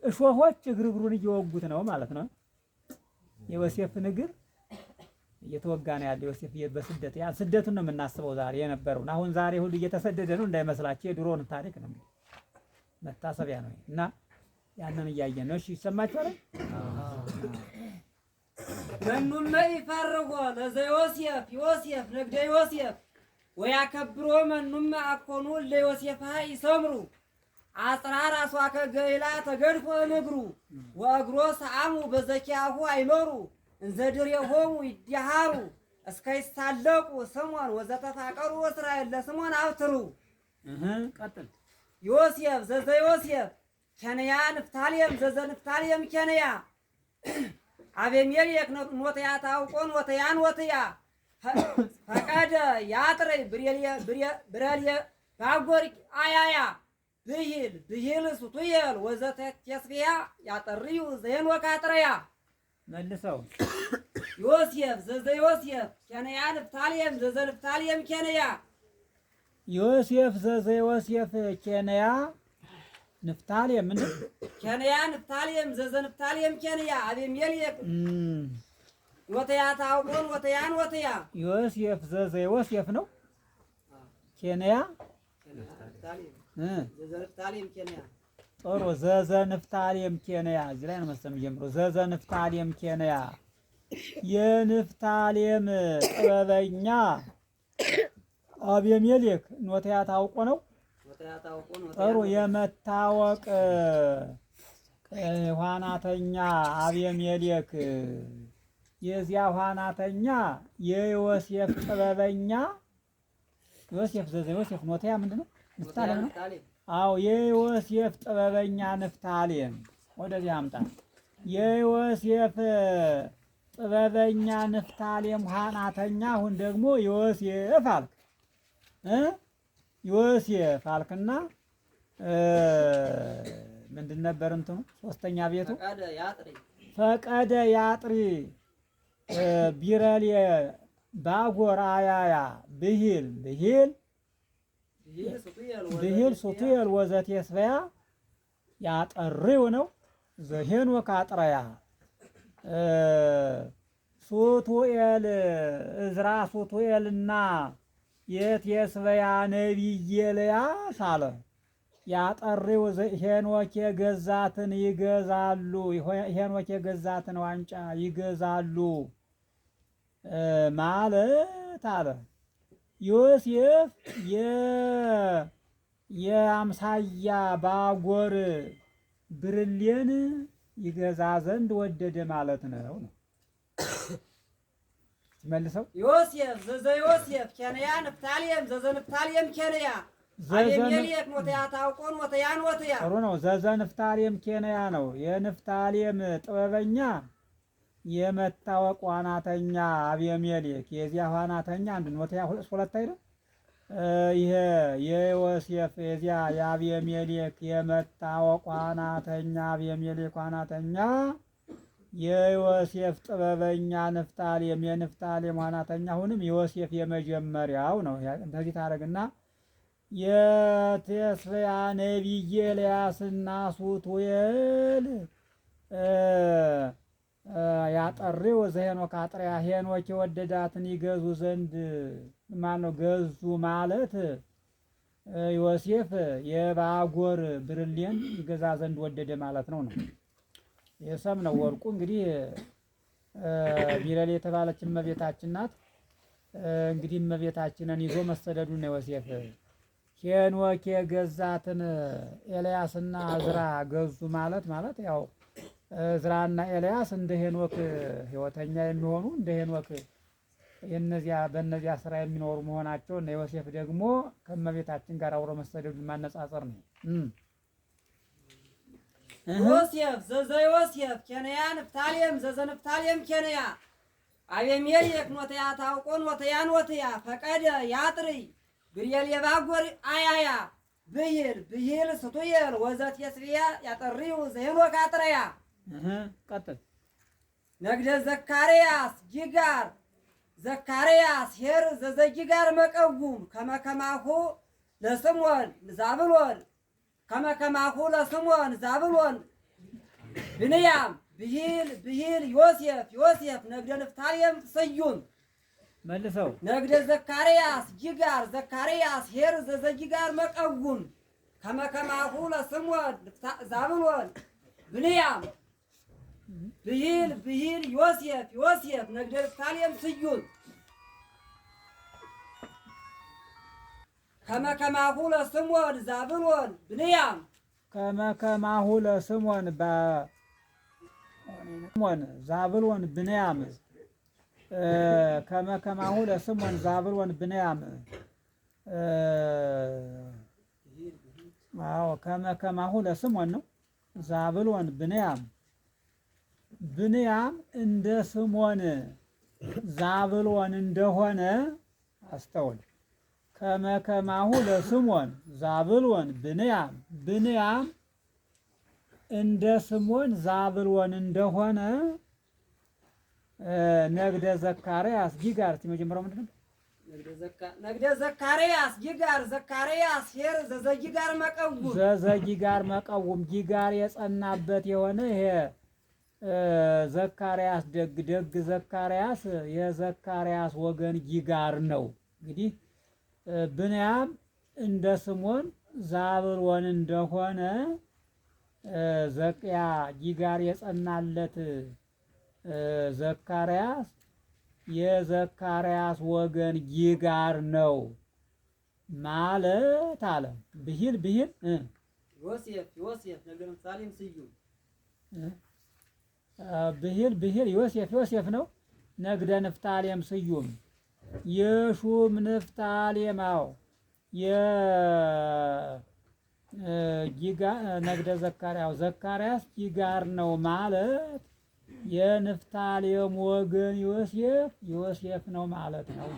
እሾሆች እግሩን እየወጉት ነው ማለት ነው። የዮሴፍን እግር እየተወጋ ነው ያለው። ዮሴፍ በስደት ያ ስደቱን ነው የምናስበው ዛሬ የነበረውን። አሁን ዛሬ ሁሉ እየተሰደደ ነው እንዳይመስላችሁ፣ የድሮውን ታሪክ ነው መታሰቢያ ነው እና ያንን እያየን ነው። እሺ ይሰማችኋል? መኑም ይፈርጎ ለዘ ዮሴፍ ዮሴፍ ነግደ ዮሴፍ ወያከብሮ መኑም አኮኑ ለዮሴፍ ይሰምሩ አጽራር አስዋከ ገይላ ተገድፎ እግሩ ወእግሮ ሰአሙ በዘኪያሁ አይመሩ እንዘድር የሆሙ ይዲሃሩ እስከይሳለቁ ስሞን ወዘተፋቀሩ እስራኤል ለስሞን አብትሩ። ቀጥል። ዮሴፍ ዘዘ ዮሴፍ ኬንያ ንፍታሌም ዘዘ ንፍታሌም ኬንያ አቤሜሌክ ኖትያ ታውቆን ወተያን ወትያ ፈቀደ ያጥረይ ብሬልየ ባጎር አያያ ብሂል ሱቱየል ወዘተ ተስፊያ ያጠርዩ ዘይን ወካጥረያ መልሰው ዮሴፍ ዘዘ ዮሴፍ ኬንያ ንፍታሌም ዘዘ ንፍታሌም ኬንያ ዮሴፍ ዘዘ ዮሴፍ ኬንያ ንፍታሌም ምን ኬንያ ንፍታሌም ዘዘ ንፍታሌም ኬንያ አቤሜሌክ ወተያ ታውቆን ወተያን ወተያ ዮሴፍ ዘዘ ዮሴፍ ነው ኬንያ ዘዘ ንፍታሌም ኬንያ ጥሩ ዘዘ ንፍታሌም ኬንያ እዚህ ላይ ነው መሰለኝ ጀምሮ ዘዘ ንፍታሌም ኬንያ የንፍታሌም ጥበበኛ አቤሜሌክ ኖትያ ታውቆ ነው። ጥሩ የመታወቅ ዋናተኛ አቤሜሌክ የዚያ ዋናተኛ የዮሴፍ ጥበበኛ ዮሴፍ ዘዘ ዮሴፍ ኖትያ ምንድነው? ንፍታሌም ነው። አዎ የዮሴፍ ጥበበኛ ንፍታሌም ወደዚህ አምጣ። የዮሴፍ ጥበበኛ ንፍታሌም ዋናተኛ አሁን ደግሞ ዮሴፍ አልክ ዮሴፍ አልክና ምንድን ነበር እንትኑ ሶስተኛ ቤቱ ፈቀደ ያጥሪ ቢረልየ ባጎር አያያ ብሂል ሱቱየል ወዘት የስበያ ያጠሪው ነው። ዘሄን ወካጥረያ ሱቱኤል እዝራ ሱቱኤልና የትየስበያ ነቢየልያስ አለ ያጠሪው ሄኖክ የገዛትን ይገዛሉ። ሄኖክ የገዛትን ዋንጫ ይገዛሉ ማለት አለ። ዮሴፍ የአምሳያ ባጎር ብርሌን ይገዛ ዘንድ ወደደ ማለት ነው። መልሰው ዮሴፍ ዘዘ ዮሴፍ ኬንያ ንፍታሌም ዘዘ ንፍታሌም ኬንያ አቤሜሌክ ኖትያ ታውቆን ኖትያ ኖትያ ጥሩ ነው። ዘዘ ንፍታሌም ኬንያ ነው። የንፍታሌም ጥበበኛ የመታወቅ ዋናተኛ አቤሜሌክ የዚያ ዋናተኛ አንድ ኖትያ ሁለት አይደል? ይሄ የዮሴፍ የዚያ የአቤሜሌክ የመታወቅ ዋናተኛ አቤሜሌክ ዋናተኛ የዮሴፍ ጥበበኛ ንፍታሌም የንፍታሌም ዋናተኛ አሁንም ዮሴፍ የመጀመሪያው ነው። እንደዚህ ታደርግና የቴስፍያ ነቢየ ኤልያስና ሱቱኤል ያጠሪው ዘሄኖክ አጥሪያ ሄኖክ የወደዳትን ይገዙ ዘንድ ማነው ገዙ ማለት ዮሴፍ የባጎር ብርሌን ይገዛ ዘንድ ወደደ ማለት ነው። የሰም ነው ወርቁ እንግዲህ ቢረሌ የተባለች እመቤታችን ናት። እንግዲህ እመቤታችንን ይዞ መሰደዱ ነው ዮሴፍ። ሄኖክ የገዛትን ኤልያስና እዝራ ገዙ ማለት ያው እዝራና ኤልያስ እንደ ሄኖክ ሕይወተኛ የሚሆኑ እንደ ሄኖክ በእነዚያ ስራ የሚኖሩ መሆናቸው እና ዮሴፍ ደግሞ ከእመቤታችን ጋር አብሮ መሰደዱን ማነጻጸር ነው። ዮሴፍ ዘዘ ዮሴፍ ኬንያ ንፍታሌም ዘዘ ንፍታሌም ኬንያ አቤሜሌክ ኖትያ ታውቆን ኖትያ ኖትያ ፈቀደ ያጥሪ ብርየል የባጎር አያያ ብሂል ሱቱኤል ወዘት የስብያ ያጠሪው ዘሄኖክ አጥረያ ቀጥል ነግደ ዘካርያስ ጊጋር ዘካርያስ ሄር ዘዘጊጋር መቀጉም ከመከማሁ ለስምዖን ዛብሎን ከመከማሁ ለስምዖን ዛብሎን ብንያም ብሂል ዮሴፍ ነግደ ንፍታሌም ስዩም መልሰው ነግደ ዘካርያስ ጊጋር ዘካርያስ ሄር ዘዘጊጋር መቀጉም ከመከማሁ ለስምዖን ዛብሎን ብንያም ብሂል ዮሴፍ ነግደ ንፍታሌም ስዩም ከመከማሁ ለስምዖን ዛብሎን ብንያም ከመከማሁ ለስምዖን ዛብሎን ብንያም ከመከማሁ ለስምዖን ዛብሎን ብንያም አዎ ከመከማሁ ለስምዖን ነው። ዛብሎን ብንያም እንደ ስምዖን ዛብሎን እንደሆነ አስተውል። ከመከማሁ ለስምዖን ዛብሎን ብንያም እንደ ስምዖን ዛብሎን እንደሆነ ነግደ ዘካርያስ ጊጋር መጀመሪያው ምንድን ነው? ነግደ ዘካርያስ ጊጋር ዘካርያስ ሄር ዘዘጊጋር መቀውም ዘዘጊጋር መቀውም ጊጋር የጸናበት የሆነ ይሄ ዘካርያስ ደግ ዘካርያስ የዘካርያስ ወገን ጊጋር ነው። እንግዲህ ብንያም እንደ ስምዖን ዛብሎን እንደሆነ ዘቅያ ጊጋር የጸናለት ዘካርያስ የዘካርያስ ወገን ጊጋር ነው ማለት አለ። ብሂል ዮሴፍ ነግደ ንፍታሌም ስዩም ብሂል ዮሴፍ ነው። ነግደ ንፍታሌም ስዩም የሹም ንፍታሌማው ነግደ ዘካርያስ ጊጋር ነው ማለት የንፍታሌም ወገን ዮሴፍ ነው ማለት ነው።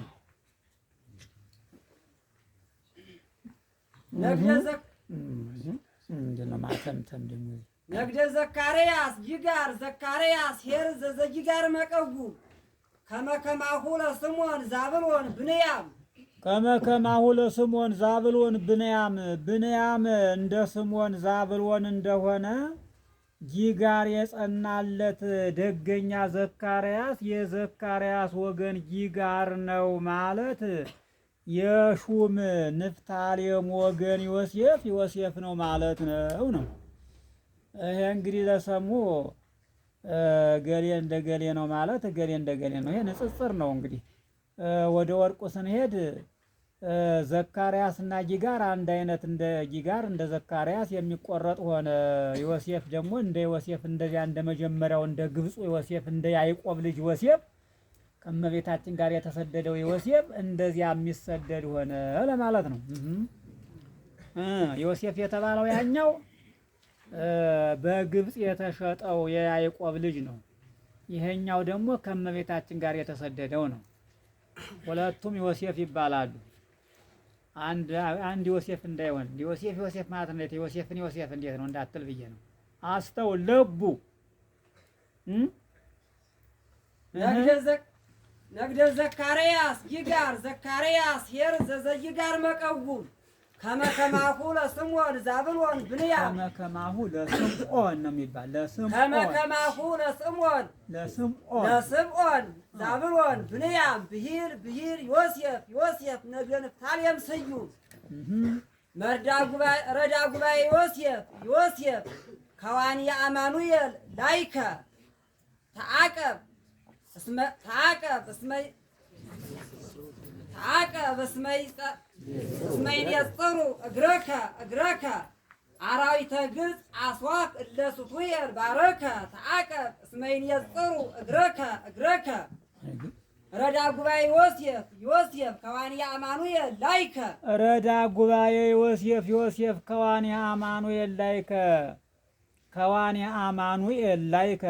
ነግደ ዘካርያስ ጊጋር ዘካርያስ ሄር ዘዘጊጋር መቀጉም ከመከማሁ ለስምዖን ዛብሎን ብንያም ከመከማሁ ለስምዖን ዛብሎን ብንያም እንደ ስምዖን ዛብሎን እንደሆነ ጊጋር የጸናለት ደገኛ ዘካርያስ የዘካርያስ ወገን ጊጋር ነው ማለት የሹም ንፍታሌም ወገን ዮሴፍ ነው ማለት ነው። ይሄ እንግዲህ ለሰሙ ገሌ እንደ ገሌ ነው ማለት ገሌ እንደ ገሌ ነው። ይሄ ንጽጽር ነው። እንግዲህ ወደ ወርቁ ስንሄድ ዘካርያስ እና ጊጋር አንድ አይነት እንደ ጊጋር እንደ ዘካርያስ የሚቆረጥ ሆነ። ዮሴፍ ደግሞ እንደ ዮሴፍ እንደዚያ እንደ መጀመሪያው እንደ ግብፁ ዮሴፍ እንደ ያዕቆብ ልጅ ዮሴፍ ከእመቤታችን ጋር የተሰደደው ዮሴፍ እንደዚያ የሚሰደድ ሆነ ለማለት ነው። ዮሴፍ የተባለው ያኛው በግብፅ የተሸጠው የያዕቆብ ልጅ ነው። ይሄኛው ደግሞ ከእመቤታችን ጋር የተሰደደው ነው። ሁለቱም ዮሴፍ ይባላሉ። አንድ ዮሴፍ እንዳይሆን ዮሴፍ ማለት እንዴት ዮሴፍን ዮሴፍ እንዴት ነው እንዳትል ብዬ ነው። አስተው ለቡ ነግደ ዘካርያስ ይጋር ዘካርያስ ሄር ዘዘይጋር መቀውም ከመከማሁ ለስምዖን ዛብሎን ብንያም ከመከማሁ ለስምዖን ነው የሚባል ከመከማሁ ለስምዖን ዛብሎን ብንያም ብሂል ዮሴፍ ነግደ ንፍታሌም ስዩም ረዳ ጉባኤ ዮሴፍ ከዋንያ አማኑኤል ላይከ ተዓቀብ እስመ ይነጽሩ እግረከ አራዊተ ግብፅ አስዋክ እለ ሱቱኤል ባረከ ተዓቀብ እስመ ይነጽሩ እግረከ ረዳ ጉባኤ ዮሴፍ ከዋንያ አማኑኤል ላይከ ረዳ ጉባኤ ዮሴፍ ከዋንያ አማኑኤል ላይከ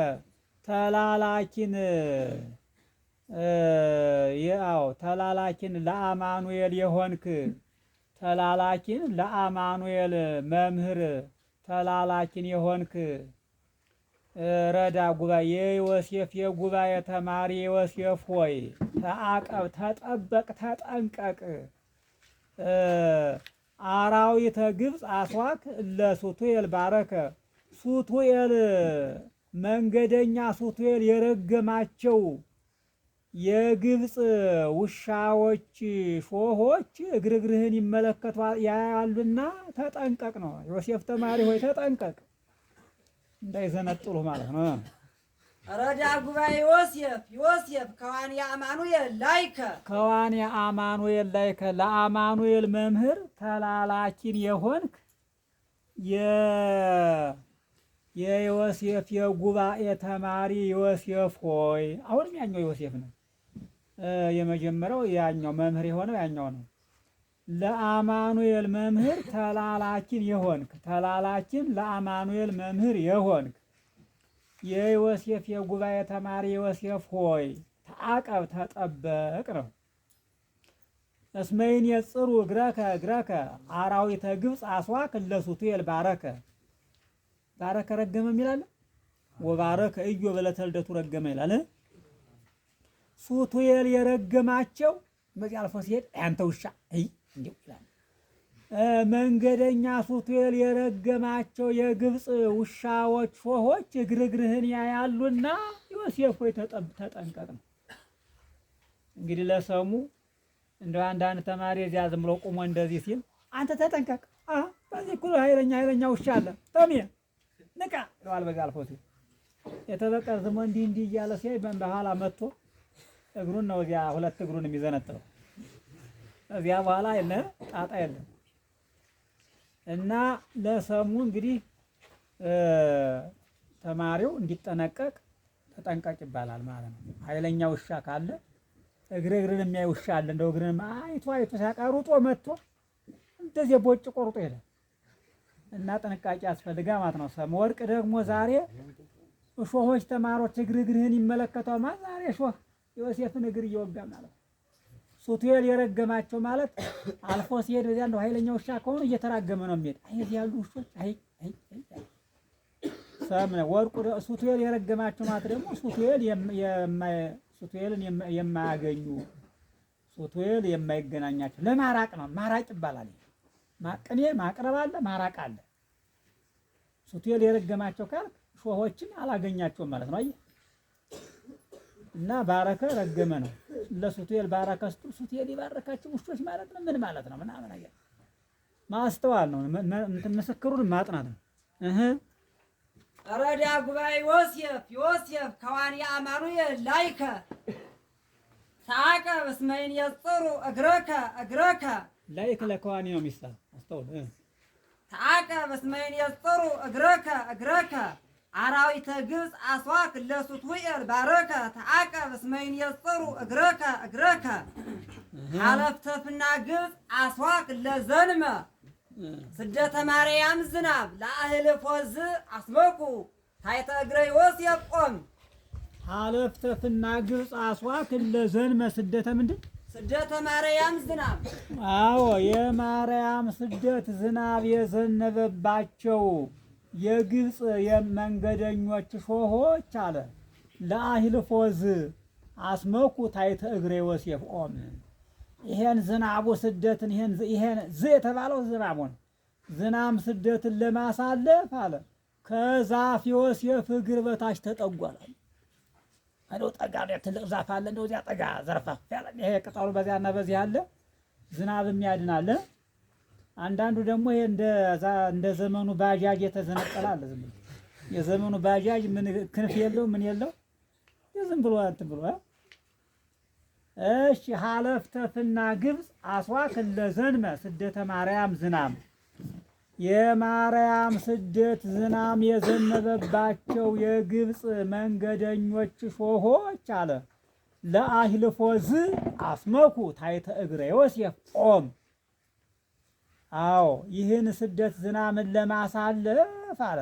ተላላኪን ለአማኑኤል የሆንክ ተላላኪን ለአማኑኤል መምህር ተላላኪን የሆንክ ረዳ ጉባኤ የዮሴፍ የጉባኤ ተማሪ ዮሴፍ ሆይ ተዓቀብ፣ ተጠበቅ፣ ተጠንቀቅ። አራዊተ ግብፅ አስዋክ ለሱቱኤል ባረከ ሱቱኤል መንገደኛ ሱቱኤል የረገማቸው የግብፅ ውሻዎች ሾሆች እግርግርህን ይመለከቷል ያያሉና ተጠንቀቅ ነው። ዮሴፍ ተማሪ ሆይ ተጠንቀቅ እንዳይዘነጥሉ ማለት ነው። ረዳ ጉባኤ ዮሴፍ ከዋንያ አማኑኤል ላይከ ለአማኑኤል መምህር ተላላኪን የሆንክ የዮሴፍ የጉባኤ ተማሪ ዮሴፍ ሆይ አሁንም ያኛው ዮሴፍ ነው። የመጀመሪያው ያኛው መምህር የሆነው ያኛው ነው። ለአማኑኤል መምህር ተላላኪን ለአማኑኤል መምህር የሆንክ የዮሴፍ የጉባኤ ተማሪ ዮሴፍ ሆይ ተዓቀብ፣ ተጠበቅ ነው። እስመ ይነጽሩ እግረከ አራዊተ ግብፅ አስዋክ እለ ሱቱኤል ባረከ ረገመ ይላል። ወባረከ ኢዮ በዕለተ ልደቱ ረገመ ይላል። ሱቱኤል የረገማቸው በዚህ አልፎ ሲሄድ ያንተ ውሻ እንዲሁ ይላል። መንገደኛ ሱቱኤል የረገማቸው የግብፅ ውሻዎች ሾሆች እግርግርህን ያያሉና ዮሴፍ ሆይ ተጠንቀቅ ነው። እንግዲህ ለሰሙ እንደው አንዳንድ ተማሪ እዚያ ዝም ብሎ ቁሞ እንደዚህ ሲል አንተ ተጠንቀቅ፣ በዚህ እኮ ኃይለኛ ውሻ አለ ተሜ ንቃ ይለዋል። በዚህ አልፎ ሲል የተበቀር ዝሞ እንዲህ እያለ ሲያይ በኋላ መጥቶ እግሩን ነው እዚያ ሁለት እግሩን የሚዘነጥለው። እዚያ በኋላ የለ ጣጣ የለም። እና ለሰሙ እንግዲህ ተማሪው እንዲጠነቀቅ ተጠንቀቅ ይባላል ማለት ነው። ኃይለኛ ውሻ ካለ እግርን የሚያይ ውሻ አለ። እንደው እግርን አይቶ ሲያቃሩጦ መጥቶ እንደዚህ ቦጭ ቆርጦ ይላል። እና ጥንቃቄ ያስፈልጋል ማለት ነው። ሰምወርቅ ደግሞ ዛሬ እሾሆች ተማሪዎች እግርህን ይመለከቷል ማለት ዛሬ እሾህ ዮሴፍን እግር እየወጋ ማለት ነው። ሱቱኤል የረገማቸው ማለት አልፎ ሲሄድ በዚያ እንደው ኃይለኛ ውሻ ከሆነ እየተራገመ ነው የሚሄድ። እዚህ ያሉ ውሾች ሰምነ ወርቁ ሱቱኤል የረገማቸው ማለት ደግሞ ሱቱኤልን የማያገኙ ሱቱኤል የማይገናኛቸው ለማራቅ ነው። ማራቅ ይባላል። ቅኔ ማቅረብ አለ፣ ማራቅ አለ። ሱቱኤል የረገማቸው ካልክ ሾሆችን አላገኛቸውም ማለት ነው። አየህ እና ባረከ ረገመ ነው። ለሱቱኤል ባረከ ሱቱኤል የባረካቸው ውሾች ማለት ነው። ምን ማለት ነው? ምናምን አየህ ማስተዋል ነው። ምስክሩን ማጥናት ነው። ረዳ ጉባኤ ዮሴፍ ከዋንያ አማኑኤል ላይከ ተዓቀብ እስመ ይነጽሩ እግረከ ላይከ ለከዋኒ ነው የሚሳል አስተውል። ተዓቀብ እስመ ይነጽሩ እግረከ አራዊተ ግብፅ አስዋክ እለ ሱቱኤል ባረከ ተዓቀብ እስመ ይነጽሩ እግረከ ሀለፍተፍና ግብፅ አስዋክ እለ ዘንመ ስደተ ማርያም ዝናብ ለአህል ፎዝ አስመኩ ታይተ እግረ ዮሴፍ ቆም ሀለፍተፍና ግብፅ አስዋክ ለዘንመ ስደተ ምንድን ስደተ ማርያም ዝናብ አዎ የማርያም ስደት ዝናብ የዘነበባቸው የግብፅ የመንገደኞች ሾሆች አለ ለአህልፎዝ አስመኩ ታይተ እግረ ዮሴፍ ቆም ይሄን ዝናቡ ስደትን ይሄን የተባለው ዝናቡን ዝናም ስደትን ለማሳለፍ አለ ከዛፍ ዮሴፍ እግር በታች ተጠጓል። አለው ጠጋ ትልቅ ዛፍ አለ እንደው እዚያ ጠጋ ዘርፋፍ ያለ ይሄ ቅጠሉ በዚያና በዚህ አለ ዝናብ የሚያድናል። አንዳንዱ ደግሞ ይሄ እንደ ዘመኑ ባጃጅ የተዘነጠለ አለ። ዝም ብሎ የዘመኑ ባጃጅ ምን ክንፍ የለው ምን የለው ዝም ብሎ እንትን ብሎ እሺ ሀለፍተፍና ግብፅ አስዋክ ለዘንመ ስደተ ማርያም ዝናም የማርያም ስደት ዝናም የዘነበባቸው የግብፅ መንገደኞች ሾሆች አለ ለአህልፎዝ አስመኩ ታይተ እግረ ዮሴፍ ቆም አዎ ይህን ስደት ዝናምን ለማሳለፍ አለ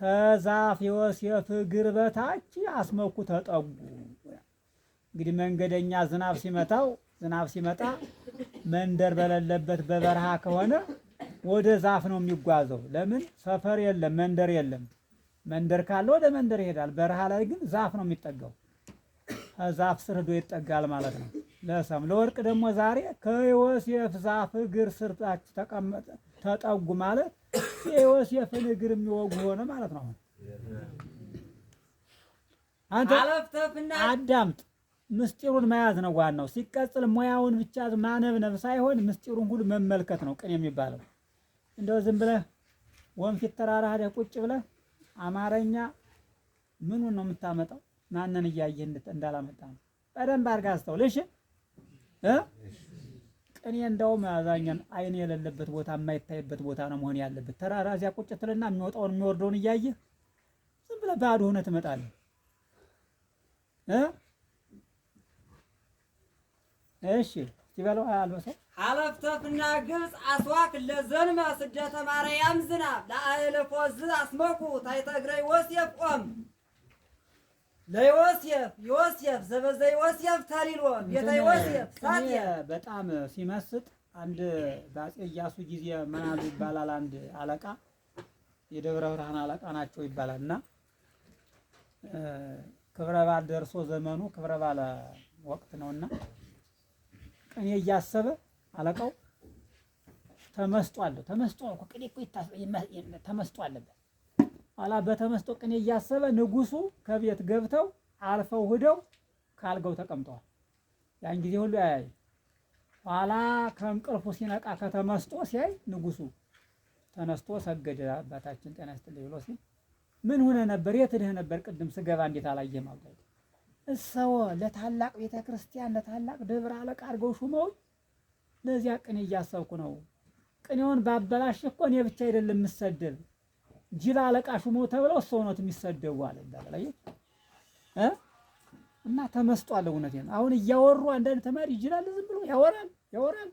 ከዛፍ ዮሴፍ እግር በታች አስመኩ ተጠጉ። እንግዲህ መንገደኛ ዝናብ ሲመጣ መንደር በሌለበት በበረሃ ከሆነ ወደ ዛፍ ነው የሚጓዘው። ለምን ሰፈር የለም መንደር የለም። መንደር ካለ ወደ መንደር ይሄዳል። በረሃ ላይ ግን ዛፍ ነው የሚጠጋው። ከዛፍ ስር ሄዶ ይጠጋል ማለት ነው። ለወርቅ ደግሞ ዛሬ ከዮሴፍ ዛፍ እግር ስር ተጠጉ ማለት የዮሴፍን እግር የሚወጉ ሆነ ማለት ነው። አንተ አዳምጥ። ምስጢሩን መያዝ ነው ዋናው። ሲቀጥል ሙያውን ብቻ ማነብነብ ሳይሆን ምስጢሩን ሁሉ መመልከት ነው ቅን የሚባለው። እንደው ዝም ብለህ ወንፊት ተራራ ሄደህ ቁጭ ብለህ አማርኛ ምኑን ነው የምታመጣው? ማንን እያየህ እንዳላመጣ ነው። በደንብ አድርገህ አስተውል። እሺ ቅኔ እንደውም አዛኛን አይን የሌለበት ቦታ የማይታይበት ቦታ ነው መሆን ያለበት። ተራራ እዚያ ቁጭ ትልና የሚወጣውን የሚወርደውን እያየህ ዝም ብለህ ባዶ ሆነህ ትመጣለህ። እሺ ይበለው አልበሰ ሀለፍተፍና ግብፅ አስዋክ ለዘንመ ስደተ ማርያም ዝናብ ለአህልፎዝ አስመኩ ታይተ እግረ ዮሴፍ ቆም ለዮሴፍ ዘበዘ ዮሴፍ ተሊሎ ቤተ ዮሴፍ ሳትየ በጣም ሲመስጥ አንድ በአፄ ኢያሱ ጊዜ ምናሉ ይባላል። አንድ አለቃ የደብረ ብርሃን አለቃ ናቸው ይባላል እና ክብረ በዓል ደርሶ ዘመኑ ክብረ በዓል ወቅት ነውና ቅኔ እያሰበ አለቃው ተመስጦ እኮ ቅኔ እኮ ተመስጦ አለበት። ኋላ በተመስጦ ቅኔ እያሰበ ንጉሱ ከቤት ገብተው አልፈው ሂደው ካልገው ተቀምጠዋል። ያን ጊዜ ሁሉ ያያይ። ኋላ ከእንቅልፉ ሲነቃ ከተመስጦ ሲያይ ንጉሱ ተነስቶ ሰገደ። አባታችን ጤና ይስጥልኝ ብሎ ሲል ምን ሆነ ነበር? የት ሄደህ ነበር? ቅድም ስገባ እንዴት አላየህም? አልኩት። እሰዎ ለታላቅ ቤተ ክርስቲያን ለታላቅ ደብረ አለቃ አድርገው ሹመው ለዚያ ቅኔ እያሰብኩ ነው። ቅኔውን ባበላሽ እኮ እኔ ብቻ አይደለም የምሰደብ ጅል አለቃ ሹመው ተብለው እሰው ነው የሚሰደቡ አለ ይባላል። እና ተመስጧል። እውነቴን አሁን እያወሩ አንዳንድ ተማሪ ይጅላል ዝም ብሎ ያወራል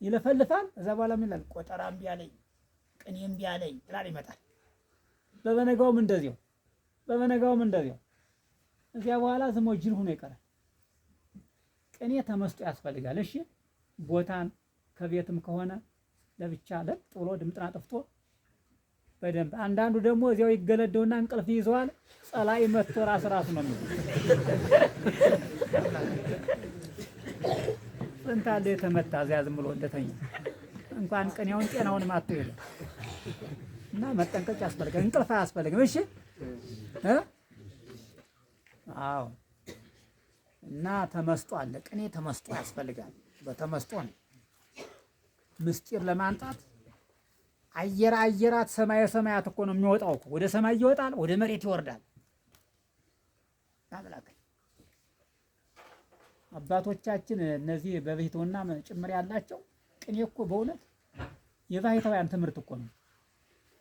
ይለፈልፋል። እዛ በኋላ ምን ይላል? ቆጠራ እምቢ አለኝ ቅኔ እምቢ አለኝ ይላል ይመጣል። በበነጋውም እንደዚያው እዚያ በኋላ ዝም ብሎ ጅል ሆኖ ይቀራል። ቅኔ ተመስጦ ያስፈልጋል። እሺ ቦታን ከቤትም ከሆነ ለብቻ ለጥ ብሎ ድምጥና ጥፍቶ በደንብ አንዳንዱ ደግሞ እዚያው ይገለደውና እንቅልፍ ይዘዋል። ጸላይ መጥቶ ራስ ነው የሚለው እንታለ የተመታ እዚያ ዝም ብሎ እንደተኛ እንኳን ቅኔውን ጤናውን ማጥቶ ይላል። እና መጠንቀቅ ያስፈልጋል። እንቅልፍ አያስፈልግም። እሺ አዎ። እና ተመስጦ አለ። ቅኔ ተመስጦ ያስፈልጋል። በተመስጦ ነው ምስጢር ለማንጣት አየራት ሰማያት እኮ ነው የሚወጣው እኮ ወደ ሰማይ ይወጣል፣ ወደ መሬት ይወርዳል። አምላክ አባቶቻችን እነዚህ በቤቱና ጭምር ያላቸው ቅኔ እኮ በእውነት የባህታውያን ትምህርት እኮ ነው።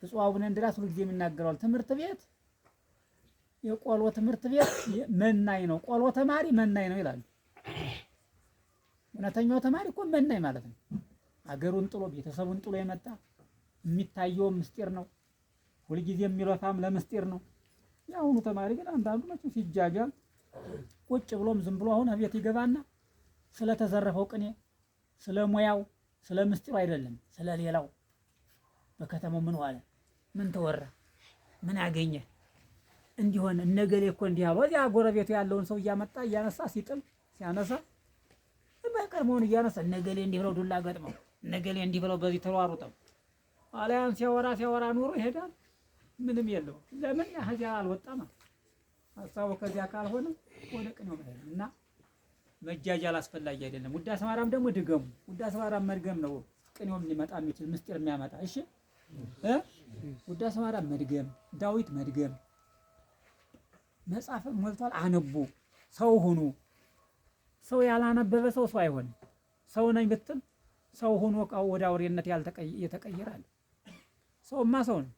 ብፁዕ አቡነ እንድርያስ ሁሉ ጊዜ የሚናገረዋል። ትምህርት ቤት የቆሎ ትምህርት ቤት መናኝ ነው፣ ቆሎ ተማሪ መናኝ ነው ይላሉ። እውነተኛው ተማሪ እኮ መናኝ ማለት ነው አገሩን ጥሎ ቤተሰቡን ጥሎ የመጣ የሚታየውም ምስጢር ነው። ሁልጊዜ የሚለፋም ለምስጢር ነው። የአሁኑ ተማሪ ግን አንዳንዱ መቼም ሲጃጃል ቁጭ ብሎም ዝም ብሎ አሁን ቤት ይገባና ስለተዘረፈው ቅኔ ስለ ሙያው ስለ ምስጢሩ አይደለም ስለ ሌላው በከተማው ምን ዋለ ምን ተወራ ምን አገኘ እንዲሆን እነገሌ እኮ እንዲህ አሉ። እዚያ ጎረቤቱ ያለውን ሰው እያመጣ እያነሳ ሲጥል ሲያነሳ በቀርሞን እያነሳ እነገሌ እንዲህ ብለው ዱላ ገጥመው እነገሌ እንዲህ ብለው በዚህ ተሯሩጠው አላያን ሲያወራ ኑሮ ይሄዳል። ምንም የለው። ለምን ያህያ አልወጣም? ሀሳቡ ከዚያ ካልሆነ ወደ ቅኔው መሄድ እና መጃጃል አስፈላጊ አይደለም። ውዳሴ ማርያም ደግሞ ድገሙ። ውዳሴ ማርያም መድገም ነው ቅኔውም ሊመጣ የሚችል ምስጢር የሚያመጣ። እሺ ውዳሴ ማርያም መድገም፣ ዳዊት መድገም፣ መጽሐፍ ሞልቷል። አነቡ፣ ሰው ሁኑ። ሰው ያላነበበ ሰው አይሆንም። ሰው ነኝ ብትል ሰው ሆኖ ወደ አውሬነት የተቀየራል። ሰውማ ሰው ነው።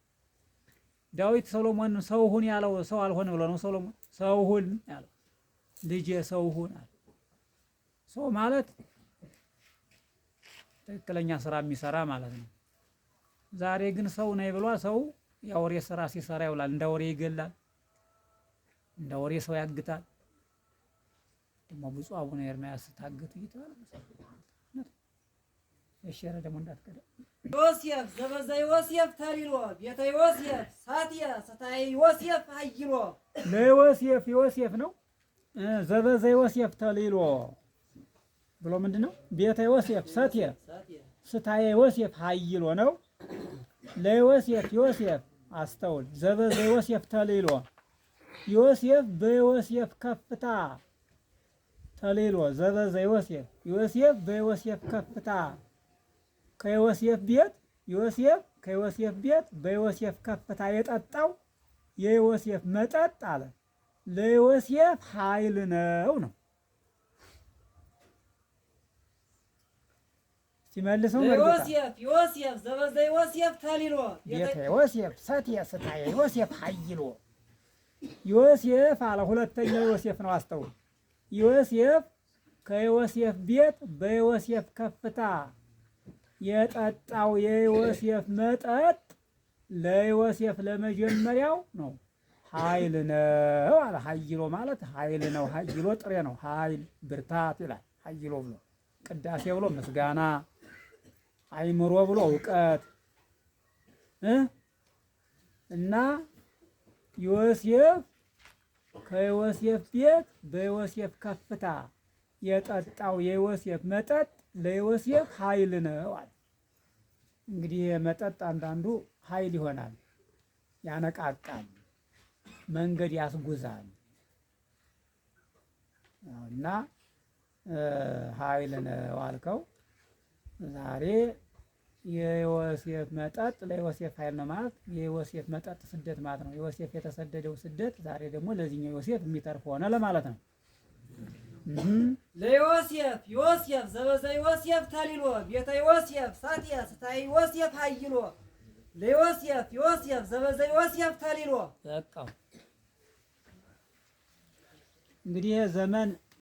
ዳዊት ሰሎሞን ሰው ሁን ያለው ሰው አልሆነ ብሎ ነው ሰሎሞን ሰው ሁን ያለው። ልጄ ሰው ሁን አለ። ሰው ማለት ትክክለኛ ስራ የሚሰራ ማለት ነው። ዛሬ ግን ሰው ነኝ ብሎ ሰው የአውሬ ስራ ሲሰራ ይውላል። እንደ አውሬ ይገላል፣ እንደ አውሬ ሰው ያግታል። ደግሞ ብፁዕ አቡነ ኤርምያስ ታገቱ ይተዋል። እሺራ ደግሞ እንዳትቀደ ዮሴፍ ዘበዘ ዮሴፍ ተሪሎ ቤተ ዮሴፍ ሳትየ ስታይ ዮሴፍ አይሎ ለዮሴፍ ዮሴፍ ነው። ዘበዘ ዮሴፍ ተሊሎ ብሎ ምንድነው? ቤተ ዮሴፍ ሳትየ ስታይ ዮሴፍ አይሎ ነው። ለዮሴፍ ዮሴፍ አስተውል። ዘበዘ ዮሴፍ ተሊሎ ዮሴፍ በዮሴፍ ከፍታ ተሊሎ ዘበዘ ዮሴፍ ዮሴፍ በዮሴፍ ከፍታ ከዮሴፍ ቤት ዮሴፍ ከዮሴፍ ቤት በዮሴፍ ከፍታ የጠጣው የዮሴፍ መጠጥ አለ ለዮሴፍ ኃይል ነው። ሲመልሰው ዮሴፍ ዮሴፍ ዘበዘ ዮሴፍ ተሊሎ ቤተ ዮሴፍ ሰትየ ስታይ ዮሴፍ ኃይሎ ዮሴፍ አለ። ሁለተኛው ዮሴፍ ነው። አስተውል። ዮሴፍ ከዮሴፍ ቤት በዮሴፍ ከፍታ የጠጣው የዮሴፍ መጠጥ ለዮሴፍ ለመጀመሪያው ነው ኃይል ነው አለ። ኃይሎ ማለት ኃይል ነው። ኃይሎ ጥሬ ነው። ኃይል ብርታት ይላል። ኃይሎ ብሎ ቅዳሴ ብሎ ምስጋና፣ አይምሮ ብሎ እውቀት እና ዮሴፍ ከዮሴፍ ቤት በዮሴፍ ከፍታ የጠጣው የዮሴፍ መጠጥ ለዮሴፍ ኃይል ነው አለ። እንግዲህ መጠጥ አንዳንዱ ኃይል ይሆናል፣ ያነቃቃል፣ መንገድ ያስጉዛል እና ኃይል ነው አልከው። ዛሬ የዮሴፍ መጠጥ ለዮሴፍ ኃይል ነው ማለት የዮሴፍ መጠጥ ስደት ማለት ነው። ዮሴፍ የተሰደደው ስደት ዛሬ ደግሞ ለዚህኛው ዮሴፍ የሚተርፍ ሆነ ለማለት ነው። ለዮሴፍ ዮሴፍ ዘበዘ ዮሴፍ ተሊሎ ቤተ ዮሴፍ ሳትየ ስታይ ዮሴፍ አይሎ ለዮሴፍ ዮሴፍ ዘበዘ ዮሴፍ ተሊሎ በቃ እንግዲህ ዘመን